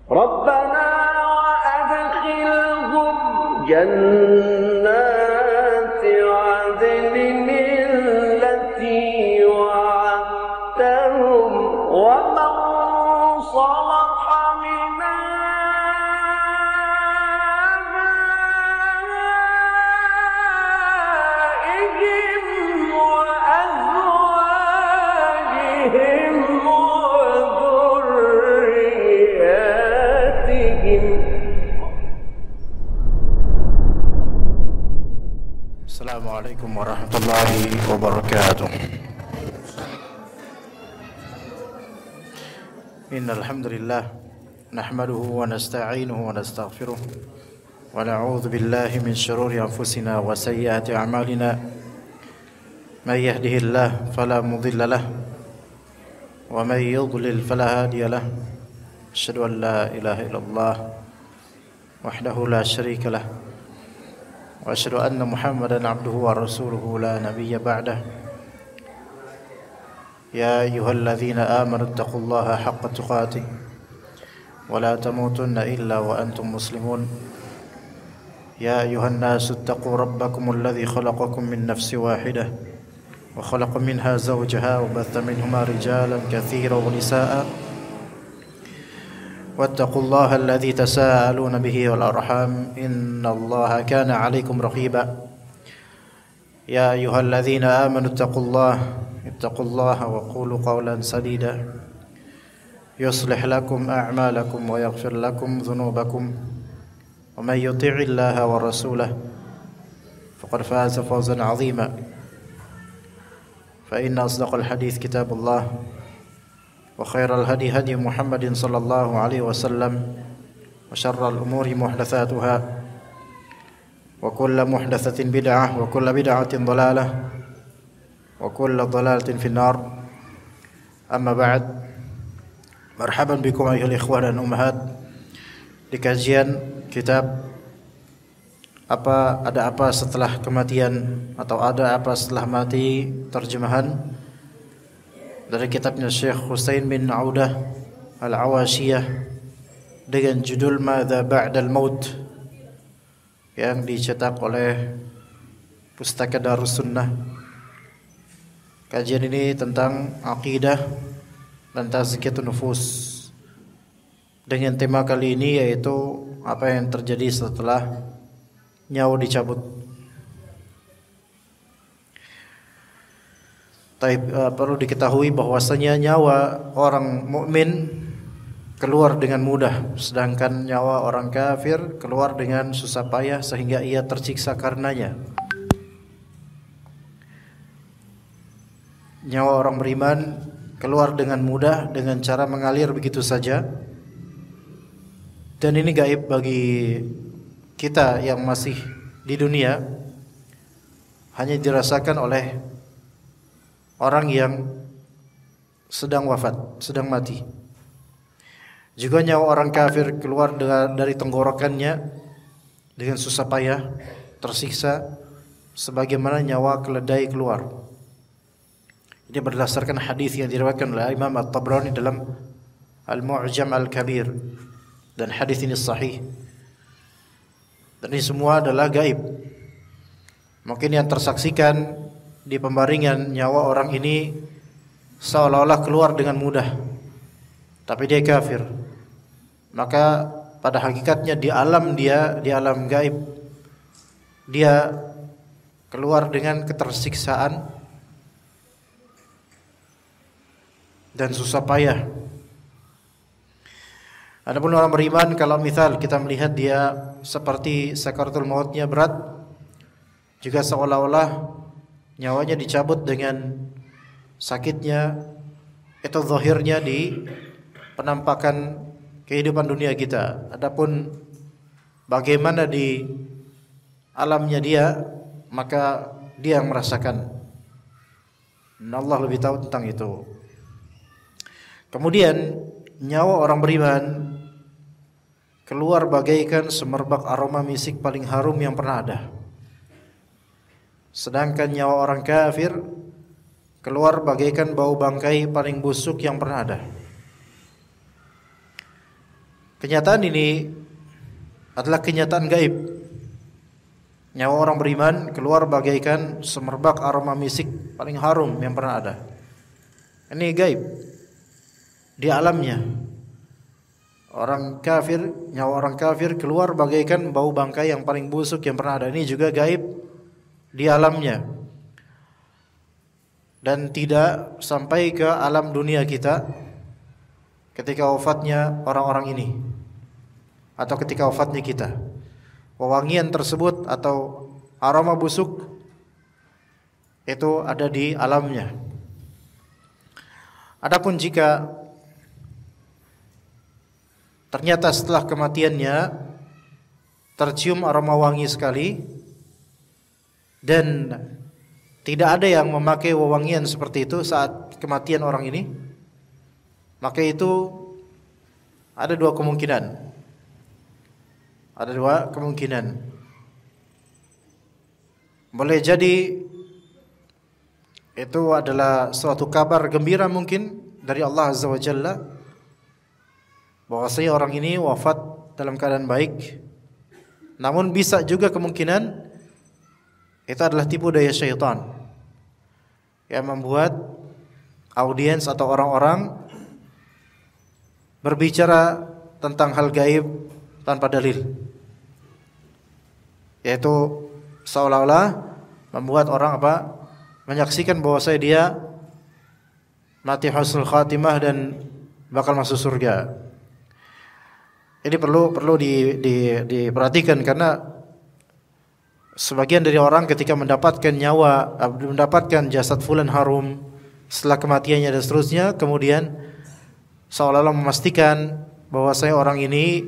ربنا وأدخلهم جنات عدن التي وعدتهم ومن صلح من آبائهم وأزواجهم وذرياتهم. Assalamualaikum warahmatullahi wabarakatuh. Innal hamdalillah nahmaduhu wa nasta'inuhu wa nastaghfiruh wa na'udzu billahi min shururi anfusina wa sayyiati a'malina. May yahdihillahu fala mudilla lahu wa may yudlil fala hadiya lahu. Asyhadu an la ilaha illallah wahdahu la syarika lahu wa asyhadu anna Muhammadan abduhu wa rasuluhu la nabiyya ba'dah. Ya ayyuhalladzina amanu taqullaha haqqa tuqatih wa la tamutunna illa wa antum muslimun. Ya ayyuhan nasu taqu rabbakumul ladzi khalaqakum min nafsin wahidah wa khalaqa minha zawjaha wa batha minhuma rijalan katsiran wa nisaa'a. واتقوا الله الذي تساءلون به والأرحام إن الله كان عليكم رقيبا يا أيها الذين آمنوا اتقوا الله وقولوا قولا سديدا يصلح لكم أعمالكم ويغفر لكم ذنوبكم ومن يطع الله ورسوله فقد فاز فوزا عظيما فإن أصدق الحديث كتاب الله وخير الهدي هدي محمد صلى الله عليه وسلم وشر الأمور محدثاتها وكل محدثة بدعة وكل بدعة ضلالة وكل ضلالة في النار. أما بعد, marhaban bikum ayuhal ikhwah dan ummahat di kajian kitab ada apa setelah kematian atau ada apa setelah mati, terjemahan dari kitabnya Syekh Husain bin Audah Al-Awashiyah dengan judul Madza Ba'dal Maut yang dicetak oleh Pustaka Darussunnah. Kajian ini tentang akidah dan tazkiyatun nufus dengan tema kali ini yaitu apa yang terjadi setelah nyawa dicabut. Perlu diketahui bahwasanya nyawa orang mukmin keluar dengan mudah, sedangkan nyawa orang kafir keluar dengan susah payah sehingga ia tersiksa karenanya. Nyawa orang beriman keluar dengan mudah dengan cara mengalir begitu saja. Dan ini gaib bagi kita yang masih di dunia, hanya dirasakan oleh orang yang sedang wafat, sedang mati. Juga nyawa orang kafir keluar dari tenggorokannya dengan susah payah, tersiksa sebagaimana nyawa keledai keluar. Ini berdasarkan hadis yang diriwayatkan oleh Imam At-Tabrani dalam Al-Mu'jam Al-Kabir, dan hadis ini sahih. Dan ini semua adalah gaib. Mungkin yang tersaksikan di pembaringan nyawa orang ini seolah-olah keluar dengan mudah, tapi dia kafir. Maka pada hakikatnya di alam gaib, dia keluar dengan ketersiksaan dan susah payah. Adapun orang beriman, kalau misal kita melihat dia seperti sakaratul mautnya berat, juga seolah-olah nyawanya dicabut dengan sakitnya, itu zahirnya di penampakan kehidupan dunia kita. Adapun bagaimana di alamnya dia, maka dia yang merasakan. Dan Allah lebih tahu tentang itu. Kemudian nyawa orang beriman keluar bagaikan semerbak aroma misik paling harum yang pernah ada. Sedangkan nyawa orang kafir keluar bagaikan bau bangkai paling busuk yang pernah ada. Kenyataan ini adalah kenyataan gaib. Nyawa orang beriman keluar bagaikan semerbak aroma misik paling harum yang pernah ada. Ini gaib. Di alamnya. Orang kafir, nyawa orang kafir keluar bagaikan bau bangkai yang paling busuk yang pernah ada. Ini juga gaib di alamnya. Dan tidak sampai ke alam dunia kita ketika wafatnya orang-orang ini atau ketika wafatnya kita. Wewangian tersebut atau aroma busuk itu ada di alamnya. Adapun jika ternyata setelah kematiannya tercium aroma wangi sekali dan tidak ada yang memakai wewangian seperti itu saat kematian orang ini, maka itu ada dua kemungkinan. Ada dua kemungkinan. Boleh jadi itu adalah suatu kabar gembira mungkin dari Allah Azza wa Jalla bahwasanya orang ini wafat dalam keadaan baik. Namun bisa juga kemungkinan itu adalah tipu daya syaitan yang membuat audiens atau orang-orang berbicara tentang hal gaib tanpa dalil, yaitu seolah-olah membuat orang menyaksikan bahwasanya dia mati husnul khatimah dan bakal masuk surga. Ini perlu diperhatikan karena sebagian dari orang ketika mendapatkan nyawa, mendapatkan jasad fulan harum setelah kematiannya dan seterusnya, kemudian seolah-olah memastikan bahwasanya orang ini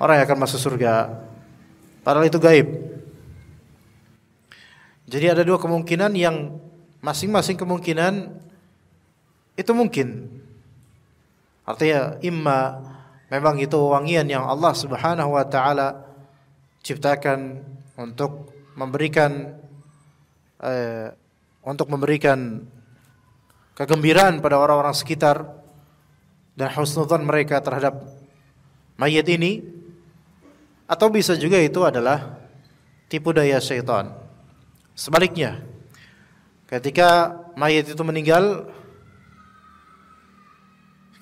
orang yang akan masuk surga. Padahal itu gaib. Jadi ada dua kemungkinan yang masing-masing kemungkinan itu mungkin. Artinya imma memang itu wangian yang Allah Subhanahu wa taala ciptakan untuk memberikan kegembiraan pada orang-orang sekitar dan husnudzan mereka terhadap mayit ini, atau bisa juga itu adalah tipu daya syaitan. Sebaliknya, ketika mayit itu meninggal,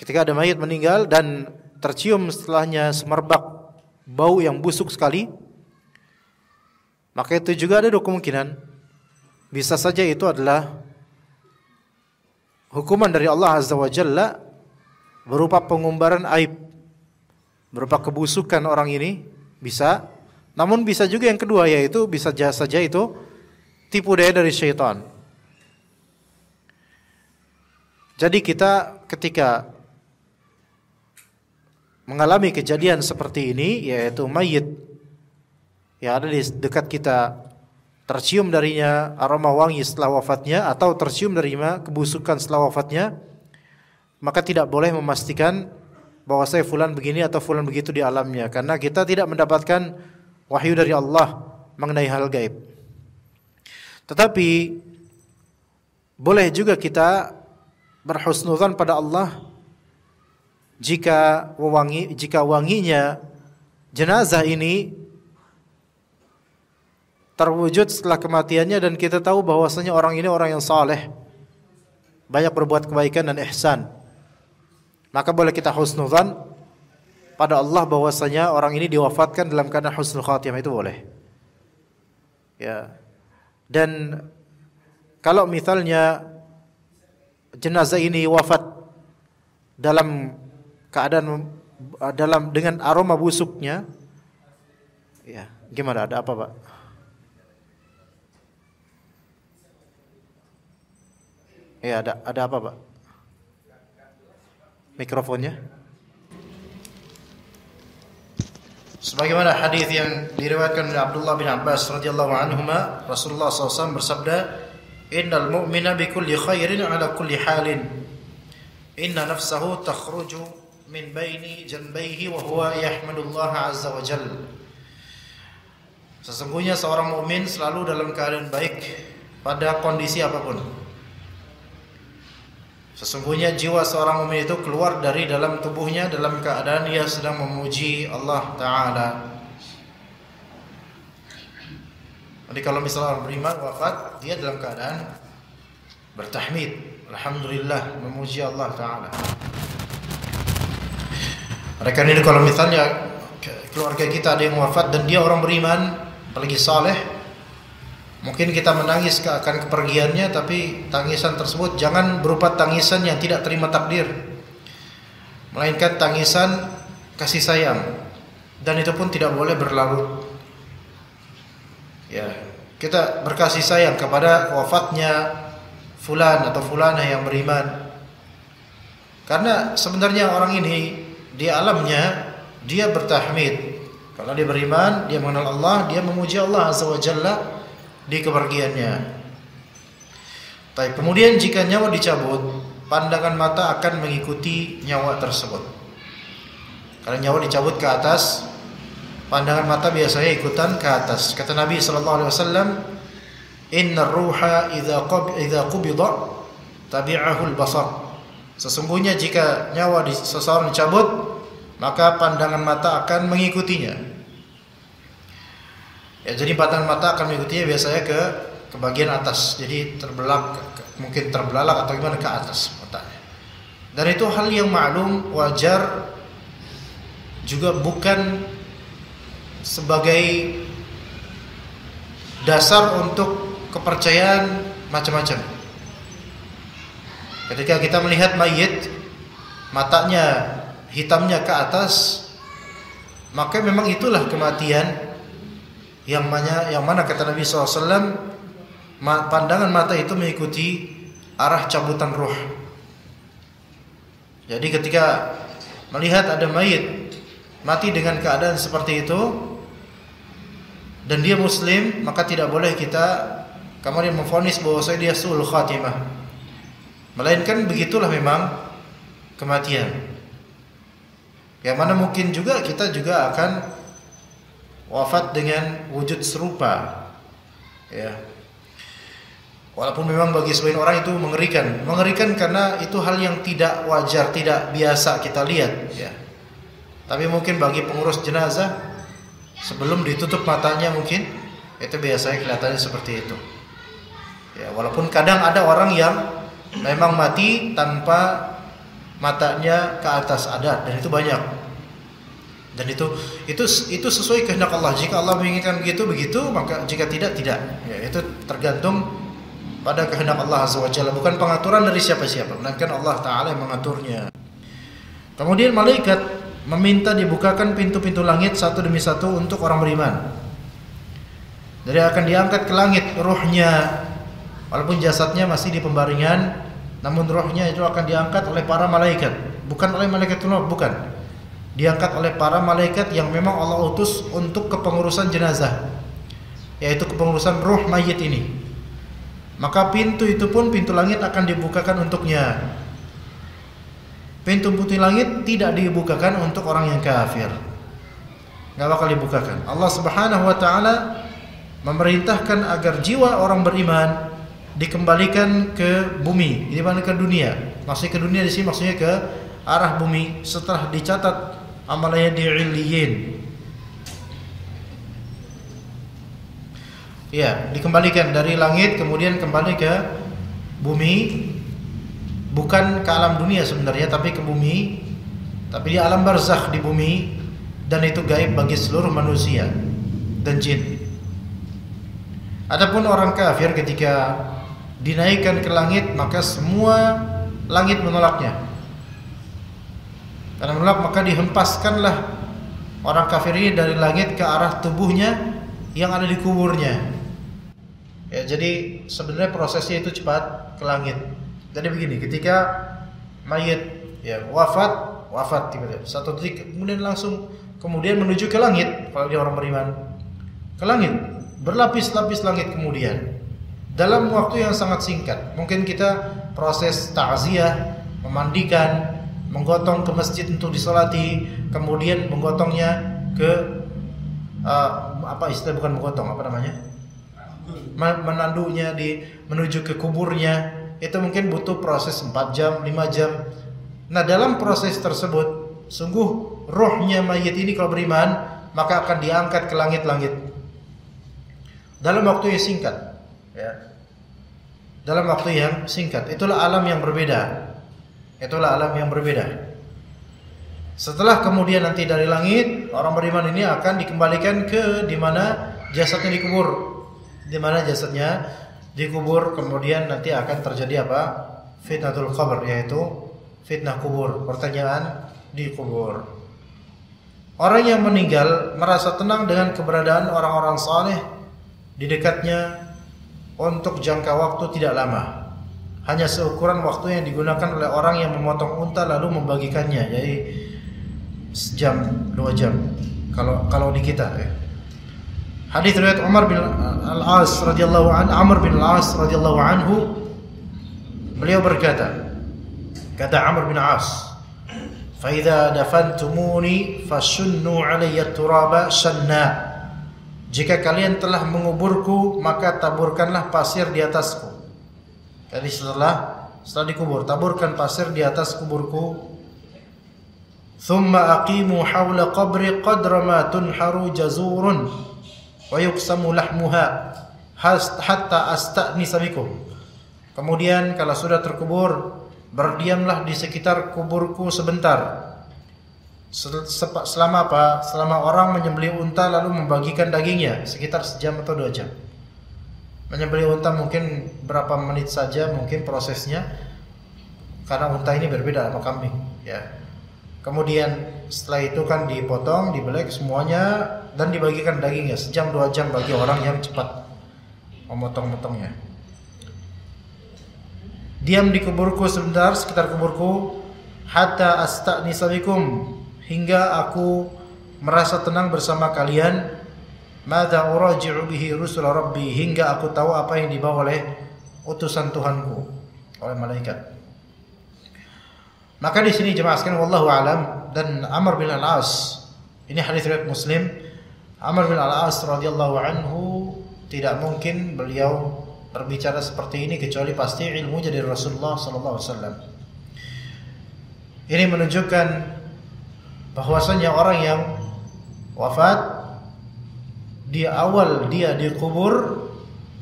ketika ada mayit meninggal dan tercium setelahnya semerbak bau yang busuk sekali, maka itu juga ada dua kemungkinan. Bisa saja itu adalah hukuman dari Allah Azza wa Jalla berupa pengumbaran aib, berupa kebusukan orang ini, bisa. Namun bisa juga yang kedua, yaitu bisa saja itu tipu daya dari syaitan. Jadi kita ketika mengalami kejadian seperti ini, yaitu mayit yang ada di dekat kita tercium darinya aroma wangi setelah wafatnya atau tercium darinya kebusukan setelah wafatnya, maka tidak boleh memastikan bahwa saya fulan begini atau fulan begitu di alamnya, karena kita tidak mendapatkan wahyu dari Allah mengenai hal gaib. Tetapi boleh juga kita berhusnudzan pada Allah jika wanginya jenazah ini terwujud setelah kematiannya dan kita tahu bahwasanya orang ini orang yang saleh, banyak berbuat kebaikan dan ihsan. Maka boleh kita husnudzan pada Allah bahwasanya orang ini diwafatkan dalam keadaan husnul khatimah, itu boleh. Ya. Dan kalau misalnya jenazah ini wafat dalam keadaan dengan aroma busuknya, ya, gimana? Ada apa, Pak? Ya, ada apa, Pak? Mikrofonnya. Sebagaimana hadis yang diriwayatkan oleh Abdullah bin Abbas radhiyallahu anhuma, Rasulullah SAW bersabda, "Innal mu'mina bi kulli khairin ala kulli halin. Inna nafsahu takhruju min baini janbayhi wa huwa yahmadullah azza wa jalla." Sesungguhnya seorang mukmin selalu dalam keadaan baik pada kondisi apapun. Sesungguhnya jiwa seorang mukmin itu keluar dari dalam tubuhnya dalam keadaan ia sedang memuji Allah Ta'ala. Jadi kalau misalnya orang beriman wafat, dia dalam keadaan bertahmid, alhamdulillah, memuji Allah Ta'ala. Mereka ini kalau misalnya keluarga kita ada yang wafat dan dia orang beriman, apalagi saleh, mungkin kita menangis akan kepergiannya, tapi tangisan tersebut jangan berupa tangisan yang tidak terima takdir, melainkan tangisan kasih sayang, dan itu pun tidak boleh berlarut. Ya, kita berkasih sayang kepada wafatnya fulan atau fulanah yang beriman, karena sebenarnya orang ini di alamnya dia bertahmid. Kalau dia beriman, dia mengenal Allah, dia memuji Allah Azza wa Jalla di kepergiannya. Baik, kemudian jika nyawa dicabut, pandangan mata akan mengikuti nyawa tersebut. Karena nyawa dicabut ke atas, pandangan mata biasanya ikutan ke atas. Kata Nabi sallallahu alaihi wasallam, "Innar ruha idza qubida tabi'ahu al-basar." Sesungguhnya jika nyawa seseorang dicabut, maka pandangan mata akan mengikutinya. Ya, jadi pandangan mata akan mengikutinya biasanya ke bagian atas. Jadi mungkin terbelalak atau gimana ke atas matanya. Dan itu hal yang maklum, wajar, juga bukan sebagai dasar untuk kepercayaan macam-macam. Ketika kita melihat mayit, matanya hitamnya ke atas, maka memang itulah kematian yang mana kata Nabi SAW, pandangan mata itu mengikuti arah cabutan ruh. Jadi ketika melihat ada mayit mati dengan keadaan seperti itu dan dia muslim, maka tidak boleh kita kemudian memvonis bahwa dia su'ul khatimah, melainkan begitulah memang kematian. Yang mana mungkin juga kita juga akan wafat dengan wujud serupa, ya. Walaupun memang bagi sebagian orang itu mengerikan karena itu hal yang tidak wajar, tidak biasa kita lihat, ya. Tapi mungkin bagi pengurus jenazah, sebelum ditutup matanya mungkin itu biasanya kelihatannya seperti itu. Ya, walaupun kadang ada orang yang memang mati tanpa matanya ke atas, ada, dan itu banyak. Dan itu sesuai kehendak Allah. Jika Allah menginginkan begitu, maka jika tidak. Ya, itu tergantung pada kehendak Allah Azza wa Jalla, bukan pengaturan dari siapa-siapa, melainkan Allah Ta'ala yang mengaturnya. Kemudian malaikat meminta dibukakan pintu-pintu langit satu demi satu untuk orang beriman. Jadi akan diangkat ke langit ruhnya, walaupun jasadnya masih di pembaringan, namun ruhnya itu akan diangkat oleh para malaikat, bukan oleh malaikat maut, bukan. Diangkat oleh para malaikat yang memang Allah utus untuk kepengurusan jenazah, yaitu kepengurusan ruh mayit ini. Maka pintu itu pun, pintu langit akan dibukakan untuknya. Pintu-pintu langit tidak dibukakan untuk orang yang kafir, nggak bakal dibukakan. Allah Subhanahu wa Ta'ala memerintahkan agar jiwa orang beriman dikembalikan ke bumi, dikembalikan ke dunia. Maksudnya ke dunia di sini maksudnya ke arah bumi setelah dicatat amalannya di Illiyin. Ya, dikembalikan dari langit kemudian kembali ke bumi, bukan ke alam dunia sebenarnya, tapi ke bumi, tapi di alam barzakh di bumi, dan itu gaib bagi seluruh manusia dan jin. Adapun orang kafir ketika dinaikkan ke langit, maka semua langit menolaknya. Karena menolak, maka dihempaskanlah orang kafir ini dari langit ke arah tubuhnya yang ada di kuburnya. Ya, jadi sebenarnya prosesnya itu cepat ke langit. Jadi begini, ketika mayit ya wafat tiba-tiba satu detik kemudian menuju ke langit, kalau dia orang beriman, ke langit, berlapis-lapis langit kemudian dalam waktu yang sangat singkat. Mungkin kita proses takziah, memandikan, menggotong ke masjid untuk disolati, kemudian menggotongnya ke menandunya menuju ke kuburnya, itu mungkin butuh proses 4 jam, 5 jam. Nah, dalam proses tersebut sungguh rohnya mayit ini kalau beriman maka akan diangkat ke langit-langit dalam waktu yang singkat, ya. Dalam waktu yang singkat. Itulah alam yang berbeda. Itulah alam yang berbeda. Setelah kemudian nanti dari langit, orang beriman ini akan dikembalikan ke di mana jasadnya dikubur. Di mana jasadnya dikubur, kemudian nanti akan terjadi apa? Fitnatul qabr, yaitu fitnah kubur, pertanyaan di kubur. Orang yang meninggal merasa tenang dengan keberadaan orang-orang saleh di dekatnya untuk jangka waktu tidak lama. Hanya seukuran waktu yang digunakan oleh orang yang memotong unta lalu membagikannya, jadi sejam, 2 jam kalau di kita, ya. Hadis riwayat Umar bin Al-As radhiyallahu anhu, Amr bin Al-As radhiyallahu anhu, beliau berkata, kata Amr bin Al-As, "Fa idza dafantumuni fashunnu 'alayya turaba shanna." Jika kalian telah menguburku, maka taburkanlah pasir di atasku. Jadi setelah dikubur, taburkan pasir di atas kuburku. Thumma aqimu hawla qabri qadra ma tunharu jazurun wa yuqsamu lahmuha hatta asta'nisa bikum. Kemudian kalau sudah terkubur, berdiamlah di sekitar kuburku sebentar. Selama apa? Selama orang menyembelih unta lalu membagikan dagingnya, sekitar sejam atau 2 jam. Menyembelih unta mungkin berapa menit saja mungkin prosesnya, karena unta ini berbeda sama kambing, ya. Kemudian setelah itu kan dipotong, dibelek semuanya dan dibagikan dagingnya, sejam 2 jam bagi orang yang cepat memotong-motongnya. Diam di kuburku sebentar, sekitar kuburku, hatta asta'nisa bikum, hingga aku merasa tenang bersama kalian. Madza uraji'u bihi rusul rabbi, hingga aku tahu apa yang dibawa oleh utusan Tuhanku, oleh malaikat. Maka di sini jemaah sekalian, wallahu alam. Dan Amr bin Al-As, ini hadis riwayat Muslim. Amr bin Al-As radhiyallahu anhu, tidak mungkin beliau berbicara seperti ini kecuali pasti ilmu dari Rasulullah sallallahu alaihi wasallam. Ini menunjukkan bahwasanya orang yang wafat, di awal dia dikubur,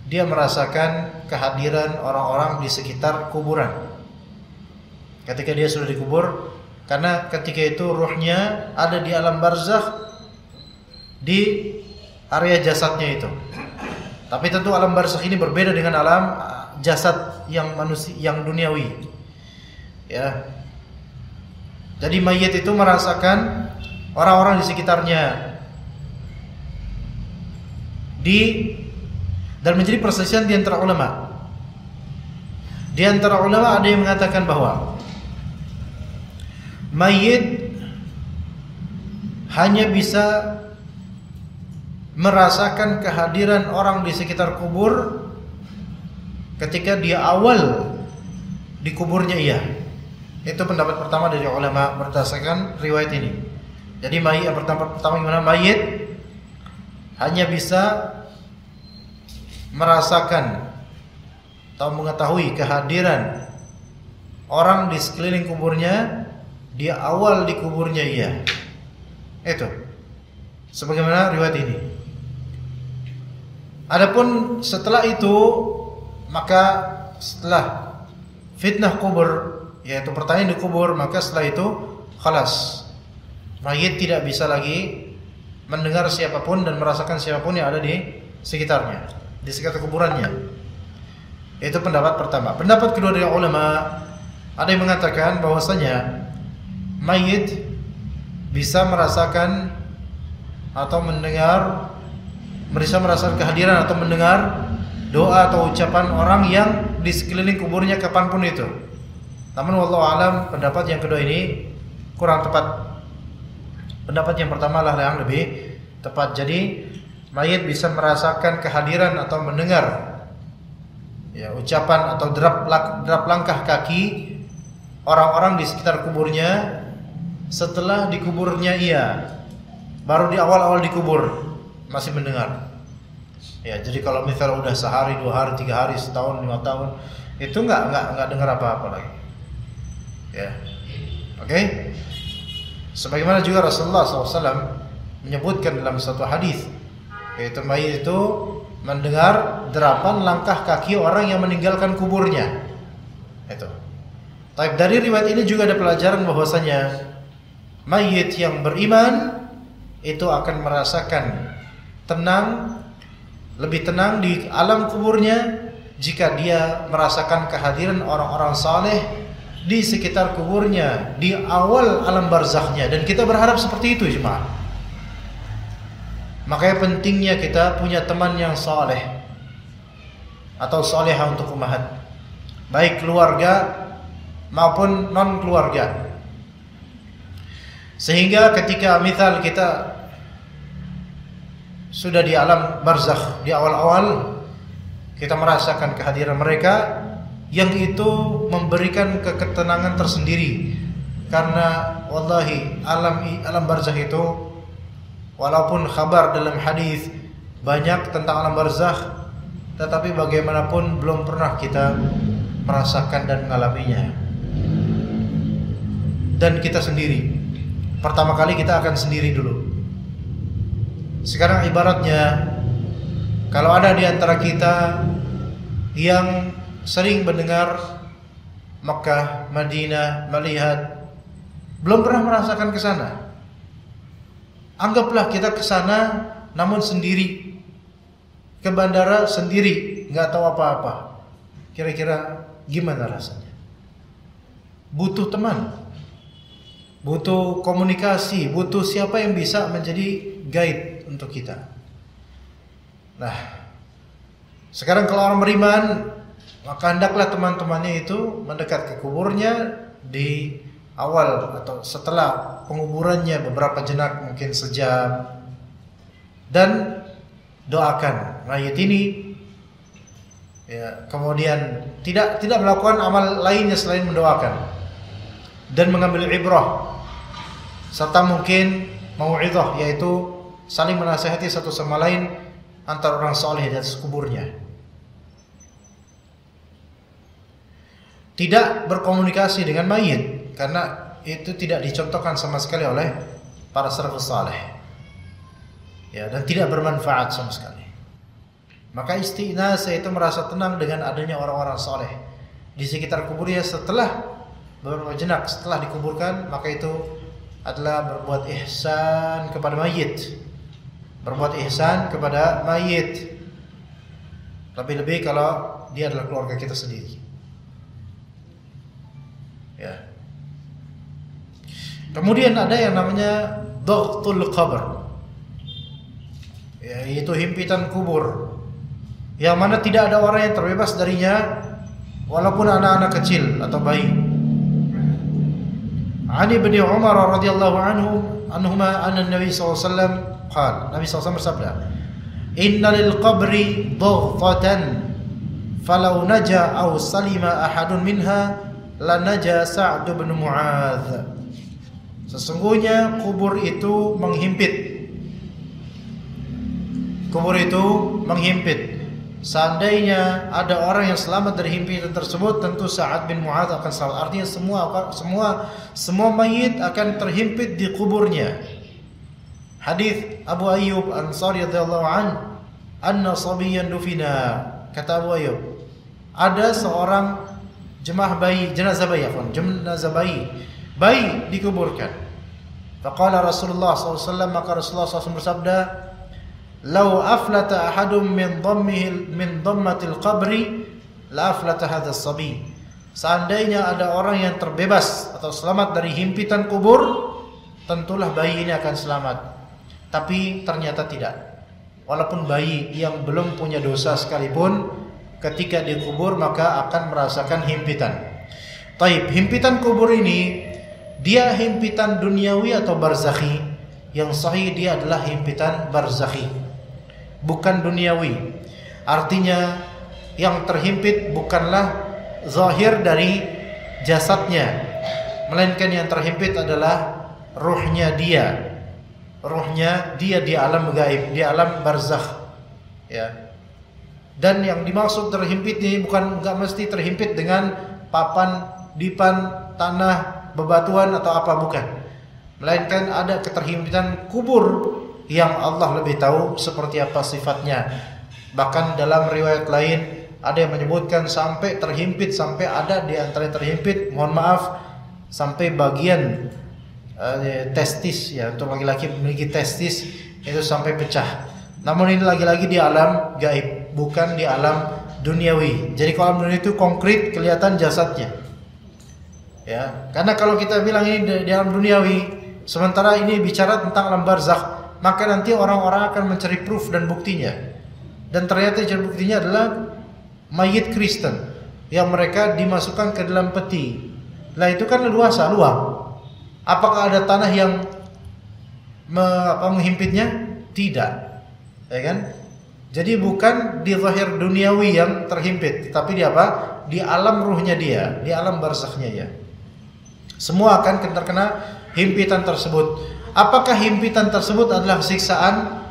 dia merasakan kehadiran orang-orang di sekitar kuburan. Ketika dia sudah dikubur, karena ketika itu ruhnya ada di alam barzakh, di area jasadnya itu. Tapi tentu alam barzakh ini berbeda dengan alam jasad yang manusia, yang duniawi, ya. Jadi mayit itu merasakan orang-orang di sekitarnya, dan menjadi perselisihan di antara ulama. Di antara ulama ada yang mengatakan bahwa mayit hanya bisa merasakan kehadiran orang di sekitar kubur ketika dia awal di kuburnya, iya. Itu pendapat pertama dari ulama berdasarkan riwayat ini. Jadi mayit yang pertama gimana? Mayit hanya bisa merasakan atau mengetahui kehadiran orang di sekeliling kuburnya di awal di kuburnya, iya. Itu sebagaimana riwayat ini. Adapun setelah itu, maka setelah fitnah kubur, yaitu pertanyaan di kubur, maka setelah itu khalas, mayit tidak bisa lagi mendengar siapapun dan merasakan siapapun yang ada di sekitarnya, di sekitar kuburannya. Itu pendapat pertama. Pendapat kedua dari ulama, ada yang mengatakan bahwasanya mayit bisa merasakan atau mendengar, bisa merasakan kehadiran atau mendengar doa atau ucapan orang yang di sekeliling kuburnya kapanpun itu. Namun wallahu alam, pendapat yang kedua ini kurang tepat. Pendapat yang pertama lah yang lebih tepat. Jadi mayit bisa merasakan kehadiran atau mendengar, ya, ucapan atau derap langkah kaki orang-orang di sekitar kuburnya setelah dikuburnya, iya. Baru di awal-awal dikubur masih mendengar. Ya, jadi kalau misalnya udah sehari, 2 hari, 3 hari, setahun, 5 tahun, itu nggak dengar apa-apa lagi. Ya, oke. Sebagaimana juga Rasulullah SAW menyebutkan dalam satu hadis, yaitu mayit itu mendengar derapan langkah kaki orang yang meninggalkan kuburnya. Itu. Tapi dari riwayat ini juga ada pelajaran bahwasanya mayit yang beriman itu akan merasakan tenang, lebih tenang di alam kuburnya jika dia merasakan kehadiran orang-orang saleh di sekitar kuburnya di awal alam barzakhnya, dan kita berharap seperti itu jemaah. Makanya pentingnya kita punya teman yang saleh atau salehah untuk ummahat, baik keluarga maupun non keluarga, sehingga ketika misal kita sudah di alam barzakh di awal-awal, kita merasakan kehadiran mereka, yang itu memberikan ketenangan tersendiri. Karena wallahi alam barzakh itu, walaupun khabar dalam hadis banyak tentang alam barzakh, tetapi bagaimanapun belum pernah kita merasakan dan mengalaminya. Dan kita sendiri, pertama kali kita akan sendiri dulu. Sekarang ibaratnya, kalau ada di antara kita yang sering mendengar Makkah, Madinah, melihat, belum pernah merasakan ke sana, anggaplah kita ke sana namun sendiri, ke bandara sendiri, nggak tahu apa-apa. Kira-kira gimana rasanya? Butuh teman, butuh komunikasi, butuh siapa yang bisa menjadi guide untuk kita. Nah, sekarang kalau orang beriman, maka hendaklah teman-temannya itu mendekat ke kuburnya di awal atau setelah penguburannya beberapa jenak, mungkin sejam, dan doakan mayit ini. Ya, kemudian tidak melakukan amal lainnya selain mendoakan dan mengambil ibrah, serta mungkin mau'izah, yaitu saling menasihati satu sama lain antara orang saleh di atas kuburnya. Tidak berkomunikasi dengan mayit, karena itu tidak dicontohkan sama sekali oleh para salafus saleh, ya, dan tidak bermanfaat sama sekali. Maka istighnas, yaitu merasa tenang dengan adanya orang-orang saleh di sekitar kuburnya setelah beberapa jenak setelah dikuburkan, maka itu adalah berbuat ihsan kepada mayit. Berbuat ihsan kepada mayit, lebih-lebih kalau dia adalah keluarga kita sendiri. Ya. Kemudian ada yang namanya dhaghtul qabr, ya, yaitu himpitan kubur, yang mana tidak ada orang yang terbebas darinya, walaupun anak-anak kecil atau bayi. Ani bin Umar radhiyallahu anhuma anna Nabi sallallahu alaihi wasallam qala, Nabi SAW bersabda, "Inna lil qabri dhaghtatan falau naja aw salima ahadun minha la naja Sa'd bin Mu'adz." Sesungguhnya kubur itu menghimpit. Kubur itu menghimpit. Seandainya ada orang yang selamat dari himpitan tersebut, tentu Sa'ad bin Mu'adz akan selamat. Artinya semua mayit akan terhimpit di kuburnya. Hadis Abu Ayyub Ansari radhiyallahu anhu, anna sabiyyan dufina. Kata Abu Ayyub, ada seorang jenazah bayi dikuburkan. Faqala Rasulullah SAW, maka Rasulullah SAW bersabda, "Lau aflata ahadum min dhammatil qabri la aflata hadha as-sabi." Seandainya ada orang yang terbebas atau selamat dari himpitan kubur, tentulah bayi ini akan selamat. Tapi ternyata tidak. Walaupun bayi yang belum punya dosa sekalipun, ketika dikubur maka akan merasakan himpitan. Taib, himpitan kubur ini dia himpitan duniawi atau barzakhi? Yang sahih dia adalah himpitan barzakhi, bukan duniawi. Artinya yang terhimpit bukanlah zahir dari jasadnya, melainkan yang terhimpit adalah ruhnya dia. Ruhnya dia di alam gaib, di alam barzakh, ya. Dan yang dimaksud terhimpit ini nggak mesti terhimpit dengan papan, dipan, tanah, bebatuan atau apa, bukan. Melainkan ada keterhimpitan kubur yang Allah lebih tahu seperti apa sifatnya. Bahkan dalam riwayat lain ada yang menyebutkan sampai terhimpit, sampai ada di antara terhimpit, mohon maaf, sampai bagian testis ya, untuk laki-laki memiliki testis itu sampai pecah. Namun ini lagi-lagi di alam gaib, bukan di alam duniawi. Jadi kalau alam duniawi itu konkret, kelihatan jasadnya. Ya, karena kalau kita bilang ini di alam duniawi, sementara ini bicara tentang alam barzakh, maka nanti orang-orang akan mencari proof dan buktinya. Dan ternyata buktinya adalah mayit Kristen yang mereka dimasukkan ke dalam peti. Lah itu kan luas, luang. Apakah ada tanah yang menghimpitnya? Tidak, ya kan? Jadi bukan di zahir duniawi yang terhimpit, tapi di apa? Di alam ruhnya dia, di alam barzakhnya ya. Semua akan terkena himpitan tersebut. Apakah himpitan tersebut adalah siksaan?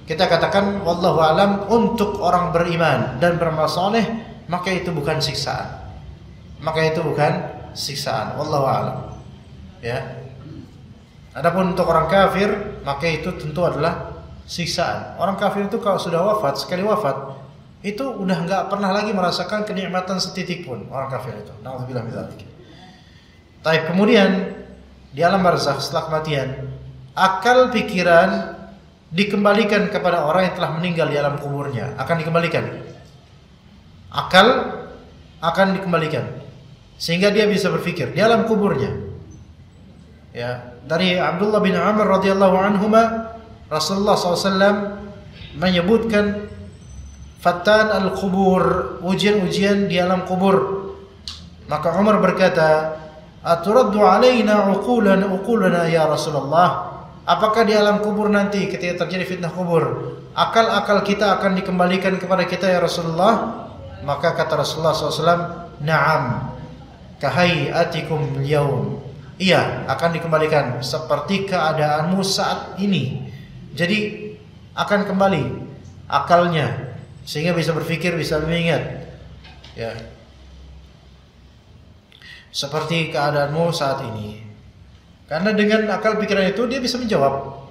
Kita katakan wallahu alam, untuk orang beriman dan beramal saleh, maka itu bukan siksaan. Maka itu bukan siksaan, wallahu alam. Ya. Adapun untuk orang kafir, maka itu tentu adalah siksaan. Orang kafir itu kalau sudah wafat, sekali wafat, itu udah enggak pernah lagi merasakan kenikmatan setitik pun orang kafir itu. Nauzubillah min dzalik. Tapi kemudian di alam barzakh setelah kematian, akal pikiran dikembalikan kepada orang yang telah meninggal di alam kuburnya, akan dikembalikan. Akal akan dikembalikan sehingga dia bisa berpikir di alam kuburnya. Ya, dari Abdullah bin Amr radhiyallahu anhuma, Rasulullah SAW menyebutkan fatan al-kubur, ujian-ujian di alam kubur. Maka Umar berkata, "Aturaddu alaina uqulana ya Rasulullah?" Apakah di alam kubur nanti ketika terjadi fitnah kubur, akal-akal kita akan dikembalikan kepada kita ya Rasulullah? Maka kata Rasulullah SAW, "Na'am, kahayatikum al-yawm." Iya, akan dikembalikan seperti keadaanmu saat ini. Jadi akan kembali akalnya sehingga bisa berpikir, bisa mengingat. Ya. Seperti keadaanmu saat ini. Karena dengan akal pikiran itu dia bisa menjawab.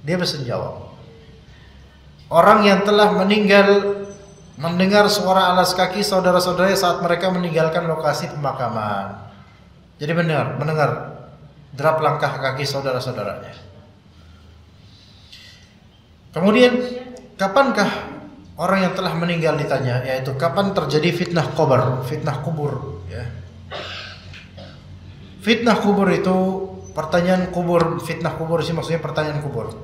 Dia bisa menjawab. Orang yang telah meninggal mendengar suara alas kaki saudara-saudaranya saat mereka meninggalkan lokasi pemakaman. Jadi mendengar derap langkah kaki saudara-saudaranya. Kemudian kapankah orang yang telah meninggal ditanya, yaitu kapan terjadi fitnah kubur, fitnah kubur ya. Fitnah kubur itu pertanyaan kubur, fitnah kubur sih maksudnya pertanyaan kubur.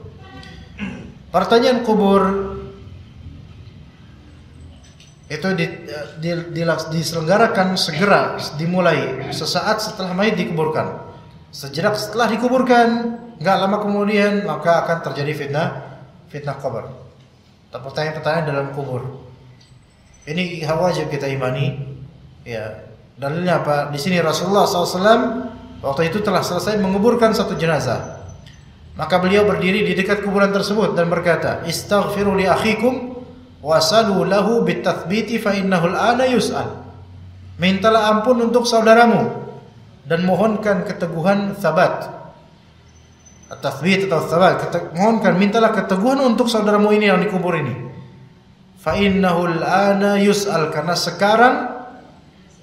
Pertanyaan kubur itu diselenggarakan segera, dimulai sesaat setelah mayit dikuburkan. Sejenak setelah dikuburkan, enggak lama kemudian maka akan terjadi fitnah kubur. Pertanyaan-pertanyaan dalam kubur. Ini wajib kita imani. Ya, dalilnya apa? Di sini Rasulullah SAW waktu itu telah selesai menguburkan satu jenazah. Maka beliau berdiri di dekat kuburan tersebut dan berkata, "Istaghfiru li akhikum wasalu lahu bitathbiti fa innahu al-ana yus'al." Mintalah ampun untuk saudaramu dan mohonkan keteguhan sabat. At-tathbit atau sabat, mohonkan, mintalah keteguhan untuk saudaramu ini yang dikubur ini. Fa innahu al-ana yus'al, karena sekarang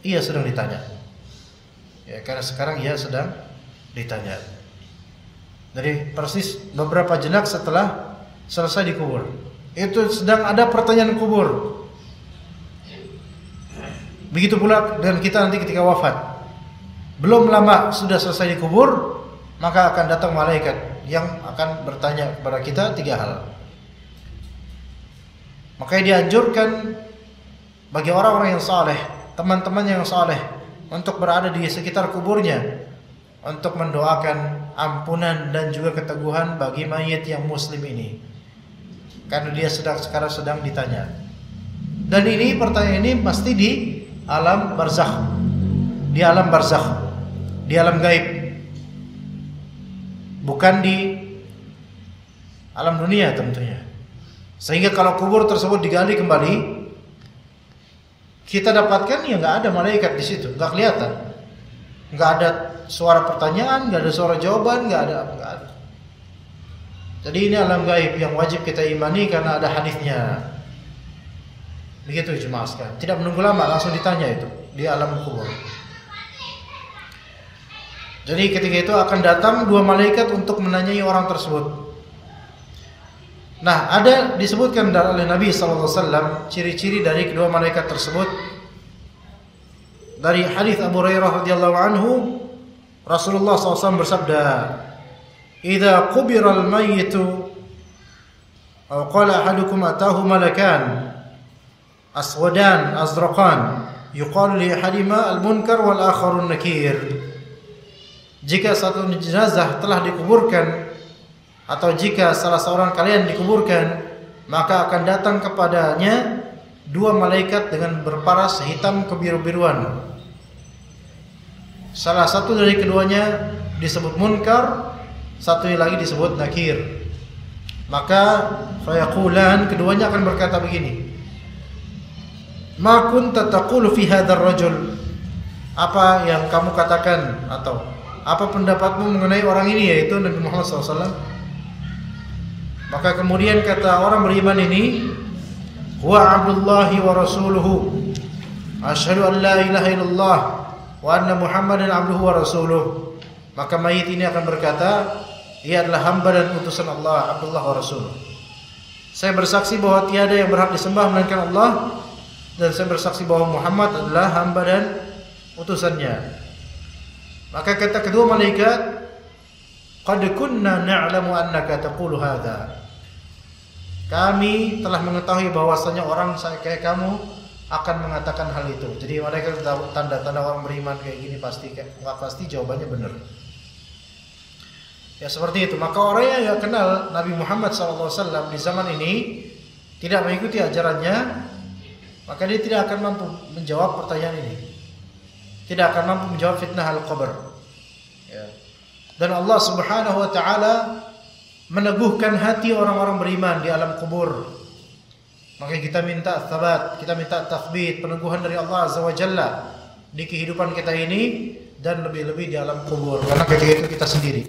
ia sedang ditanya. Ya, karena sekarang ia sedang ditanya. Jadi persis beberapa jenak setelah selesai dikubur, itu sedang ada pertanyaan kubur. Begitu pula dengan kita nanti ketika wafat. Belum lama sudah selesai dikubur, maka akan datang malaikat yang akan bertanya kepada kita 3 hal. Makanya dianjurkan bagi orang-orang yang saleh, teman-teman yang saleh, untuk berada di sekitar kuburnya, untuk mendoakan ampunan dan juga keteguhan bagi mayit yang muslim ini. Karena dia sekarang sedang ditanya. Dan ini pertanyaan ini pasti di alam barzakh. Di alam barzakh, di alam gaib. Bukan di alam dunia tentunya. Sehingga kalau kubur tersebut digali kembali, kita dapatkan ya nggak ada malaikat di situ, nggak kelihatan, nggak ada suara pertanyaan, nggak ada suara jawaban, nggak ada. Jadi ini alam gaib yang wajib kita imani karena ada hadisnya. Begitu jemaah sekalian. Tidak menunggu lama, langsung ditanya itu di alam kubur. Jadi ketika itu akan datang dua malaikat untuk menanyai orang tersebut. Nah, ada disebutkan oleh Nabi SAW ciri-ciri dari kedua malaikat tersebut. Dari hadis Abu Hurairah radhiyallahu anhu, Rasulullah SAW bersabda, "Idza qubira al-mayyitu aw qala ahadukum atahu malakan aswadan azraqan yuqalu li ahadima al-munkar wal akharu an-nakir." Jika satu jenazah telah dikuburkan atau jika salah seorang kalian dikuburkan, maka akan datang kepadanya dua malaikat dengan berparas hitam kebiru-biruan. Salah satu dari keduanya disebut munkar, satu lagi disebut nakir. Maka fayaqulan, keduanya akan berkata begini, "Ma kunta taqulu fi hadzal rajul?" Apa yang kamu katakan atau apa pendapatmu mengenai orang ini, yaitu Nabi Muhammad SAW? Maka kemudian kata orang beriman ini, "Huwa Abdullahi wa rasuluhu. Asyhadu an la ilaha illallah wa anna Muhammadan abduhu wa rasuluh." Maka mayit ini akan berkata, "Ia adalah hamba dan utusan Allah, Abdullah wa rasuluh. Saya bersaksi bahwa tiada yang berhak disembah melainkan Allah, dan saya bersaksi bahwa Muhammad adalah hamba dan utusannya." Maka kata kedua malaikat, "Qad kunna na'lamu annaka taqulu hadza." Kami telah mengetahui bahwasanya orang kayak kamu akan mengatakan hal itu. Jadi mereka tahu tanda-tanda orang beriman kayak gini pasti, enggak pasti jawabannya benar. Ya seperti itu. Maka orang yang kenal Nabi Muhammad SAW di zaman ini tidak mengikuti ajarannya, maka dia tidak akan mampu menjawab pertanyaan ini. Tidak akan mampu menjawab fitnah al-qabr. Ya. Dan Allah Subhanahu wa taala meneguhkan hati orang-orang beriman di alam kubur. Maka kita minta tsabat, kita minta tathbit, peneguhan dari Allah Azza wa Jalla di kehidupan kita ini dan lebih-lebih di alam kubur. Karena ketika itu kita sendiri.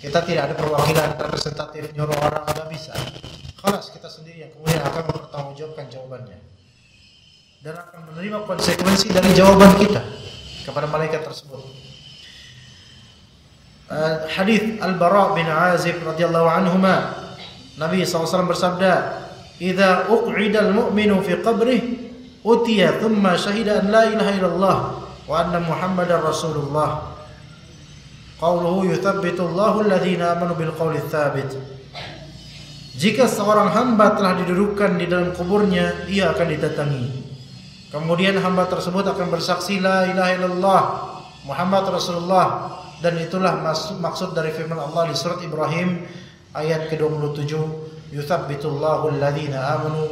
Kita tidak ada perwakilan representatif nyuruh orang, enggak bisa. Khalas kita sendiri yang kemudian akan mempertanggungjawabkan jawabannya. Dan akan menerima konsekuensi dari jawaban kita kepada malaikat tersebut. Hadis Al-Bara bin Azib radhiyallahu anhuma, Nabi SAW bersabda, "Idza uq'ida al-mu'minu fi qabrihi utiya thumma syahida an la ilaha illallah wa anna Muhammadar Rasulullah. Qauluhu yuthabbitu Allahu alladhina amanu bil qawli tsabit." Jika seorang hamba telah didudukkan di dalam kuburnya, ia akan didatangi. Kemudian hamba tersebut akan bersaksi la ilaha illallah Muhammad Rasulullah. Dan itulah maksud dari firman Allah di surat Ibrahim ayat ke-27, "Yuthabbitullahu alladhina amanu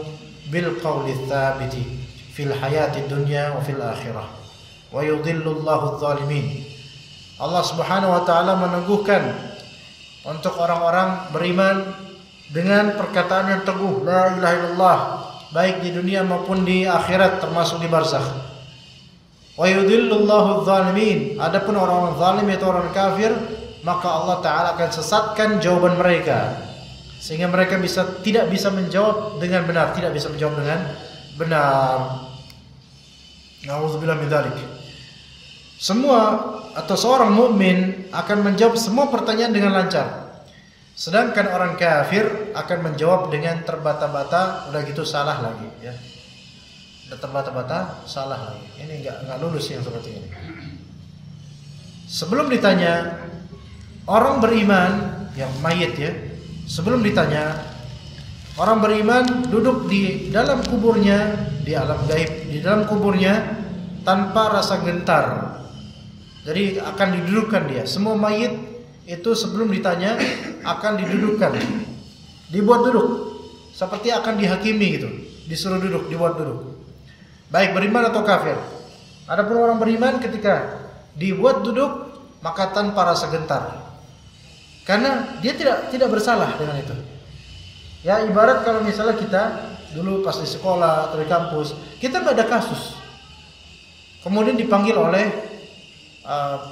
bil qawli tsabiti fil hayatid dunya wa fil akhirah wa yudhillullahu adh-dhalimin." Allah Subhanahu wa taala meneguhkan untuk orang-orang beriman dengan perkataan yang teguh la ilaha illallah, baik di dunia maupun di akhirat termasuk di barzakh. Wa yudhillullahu adh-dhalimin. Adapun orang-orang zalim yaitu orang kafir, maka Allah taala akan sesatkan jawaban mereka sehingga mereka tidak bisa menjawab dengan benar, tidak bisa menjawab dengan benar. Nauzubillah min dzalik. Semua atau seorang mukmin akan menjawab semua pertanyaan dengan lancar. Sedangkan orang kafir akan menjawab dengan terbata-bata, udah gitu salah lagi ya. Terbata-bata salah lagi. Ini enggak lulus yang seperti ini. Sebelum ditanya, orang beriman yang mayit ya, sebelum ditanya, orang beriman duduk di dalam kuburnya, di alam gaib, di dalam kuburnya tanpa rasa gentar. Jadi akan didudukkan dia. Semua mayit itu sebelum ditanya akan didudukkan, dibuat duduk, seperti akan dihakimi gitu, disuruh duduk, dibuat duduk. Baik beriman atau kafir. Adapun orang beriman ketika dibuat duduk maka tanpa rasa gentar. Karena dia tidak bersalah dengan itu. Ya ibarat kalau misalnya kita dulu pas di sekolah atau di kampus, kita nggak ada kasus. Kemudian dipanggil oleh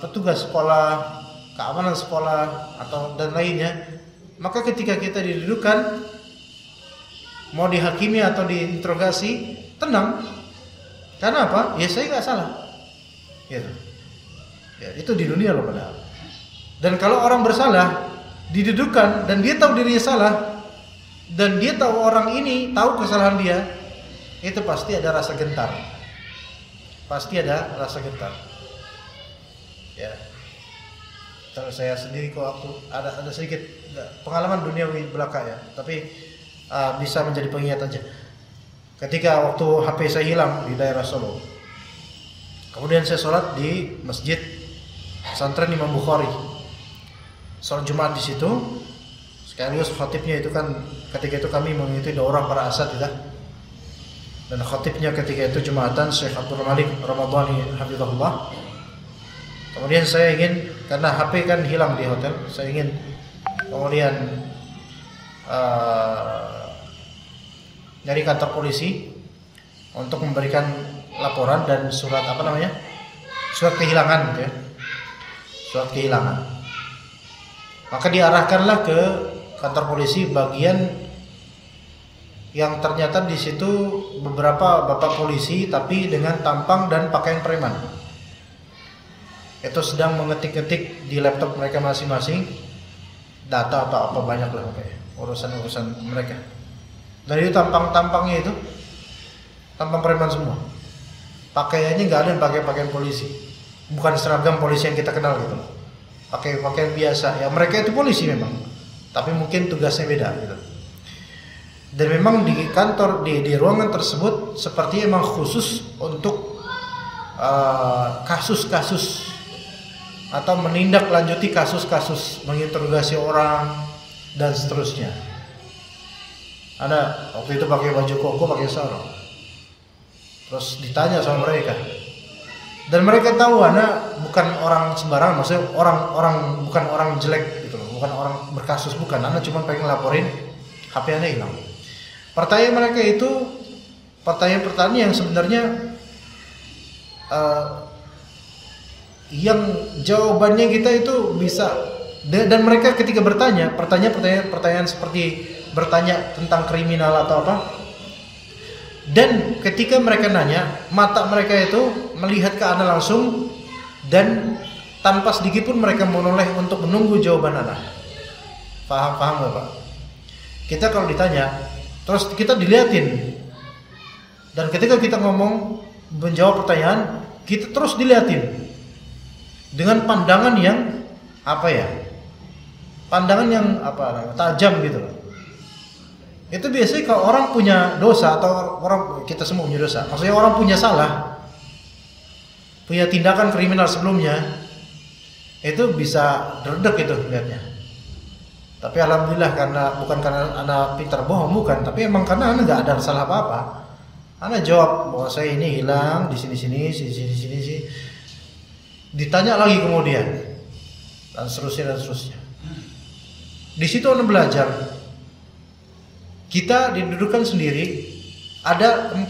petugas sekolah, keamanan sekolah atau dan lainnya, maka ketika kita didudukkan mau dihakimi atau diinterogasi, tenang. Karena apa? Ya saya nggak salah. Gitu. Ya, itu di dunia loh padahal. Dan kalau orang bersalah didudukkan dan dia tahu dirinya salah dan dia tahu orang ini tahu kesalahan dia, itu pasti ada rasa gentar. Pasti ada rasa gentar. Ya. Kalau saya sendiri kok waktu ada sedikit pengalaman duniawi belaka ya, tapi bisa menjadi pengingat aja. Ketika waktu HP saya hilang di daerah Solo, kemudian saya sholat di masjid pesantren Imam Bukhari, sholat Jumat di situ. Sekaligus khatibnya itu kan ketika itu kami mengikuti daurah para asatidzah, dan khatibnya ketika itu Jumatan Syekh Abdul Malik Ramadhani hafizahullah. Kemudian saya ingin, karena HP kan hilang di hotel, saya ingin kemudian dari kantor polisi untuk memberikan laporan dan surat surat kehilangan gitu ya, surat kehilangan. Maka diarahkanlah ke kantor polisi bagian yang ternyata di situ beberapa bapak polisi tapi dengan tampang dan pakaian preman. Itu sedang mengetik-ketik di laptop mereka masing-masing data atau apa banyak lah urusan mereka. Dan itu tampang-tampangnya itu tampang preman semua. Pakaiannya nggak ada yang pakai pakaian polisi, bukan seragam polisi yang kita kenal gitu. Pakai pakaian biasa. Ya mereka itu polisi memang, tapi mungkin tugasnya beda gitu. Dan memang di kantor di ruangan tersebut seperti emang khusus untuk kasus-kasus atau menindaklanjuti kasus-kasus, menginterogasi orang dan seterusnya. Ada waktu itu pakai baju koko, pakai sarung. Terus ditanya sama mereka. Dan mereka tahu Ana bukan orang sembarangan, maksudnya orang bukan orang jelek gitu loh, bukan orang berkasus, bukan. Ana cuma pengen laporin HP Ana hilang. Pertanyaan mereka itu pertanyaan-pertanyaan yang sebenarnya yang jawabannya kita itu bisa, dan mereka ketika bertanya pertanyaan seperti bertanya tentang kriminal atau apa, dan ketika mereka nanya, mata mereka itu melihat ke Ana langsung dan tanpa sedikit pun mereka menoleh untuk menunggu jawaban Ana. Paham nggak Pak? Kita kalau ditanya terus kita diliatin, dan ketika kita ngomong menjawab pertanyaan kita terus diliatin dengan pandangan yang pandangan yang tajam gitu loh. Itu biasanya kalau orang punya dosa atau orang, kita semua punya dosa, maksudnya orang punya salah, punya tindakan kriminal sebelumnya, itu bisa dredeg itu lihatnya. Tapi alhamdulillah bukan karena Ana pintar bohong, bukan, tapi emang karena Ana nggak ada salah apa-apa. Ana jawab bahwa saya ini hilang di sini. Ditanya lagi kemudian dan seterusnya. Di situ Ana belajar. Kita didudukkan sendiri, ada 4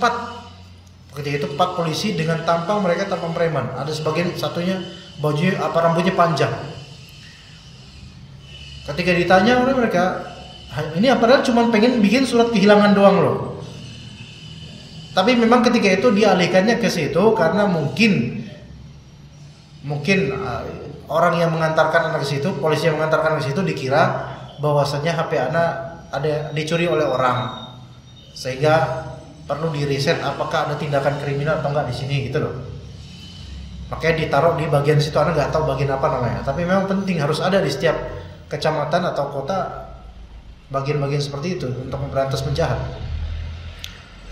polisi dengan tampang, mereka tampang preman. Ada sebagian satunya bajunya rambutnya panjang. Ketika ditanya oleh mereka, ini padahal cuma pengen bikin surat kehilangan doang loh. Tapi memang ketika itu dialihkannya ke situ karena mungkin orang yang mengantarkan anak ke situ, polisi yang mengantarkan ke situ dikira bahwasanya HP anak ada dicuri oleh orang, sehingga perlu diriset apakah ada tindakan kriminal atau enggak di sini gitu loh. Makanya ditaruh di bagian situ, anak nggak tahu bagian apa namanya. Tapi memang penting harus ada di setiap kecamatan atau kota bagian-bagian seperti itu untuk memberantas penjahat.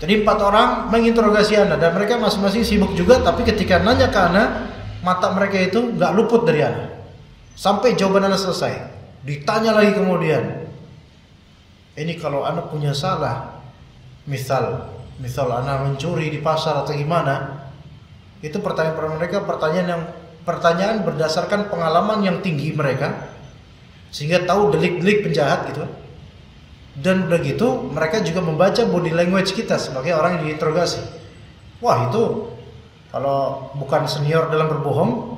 Jadi 4 orang menginterogasi Ana dan mereka masing-masing sibuk juga, tapi ketika nanya ke Ana, mata mereka itu nggak luput dari Ana sampai jawaban Ana selesai. Ditanya lagi kemudian, ini kalau Ana punya salah, misal Ana mencuri di pasar atau gimana, itu pertanyaan mereka pertanyaan berdasarkan pengalaman yang tinggi mereka, sehingga tahu delik-delik penjahat gitu. Dan begitu mereka juga membaca body language kita sebagai orang yang diinterogasi. Wah, itu kalau bukan senior dalam berbohong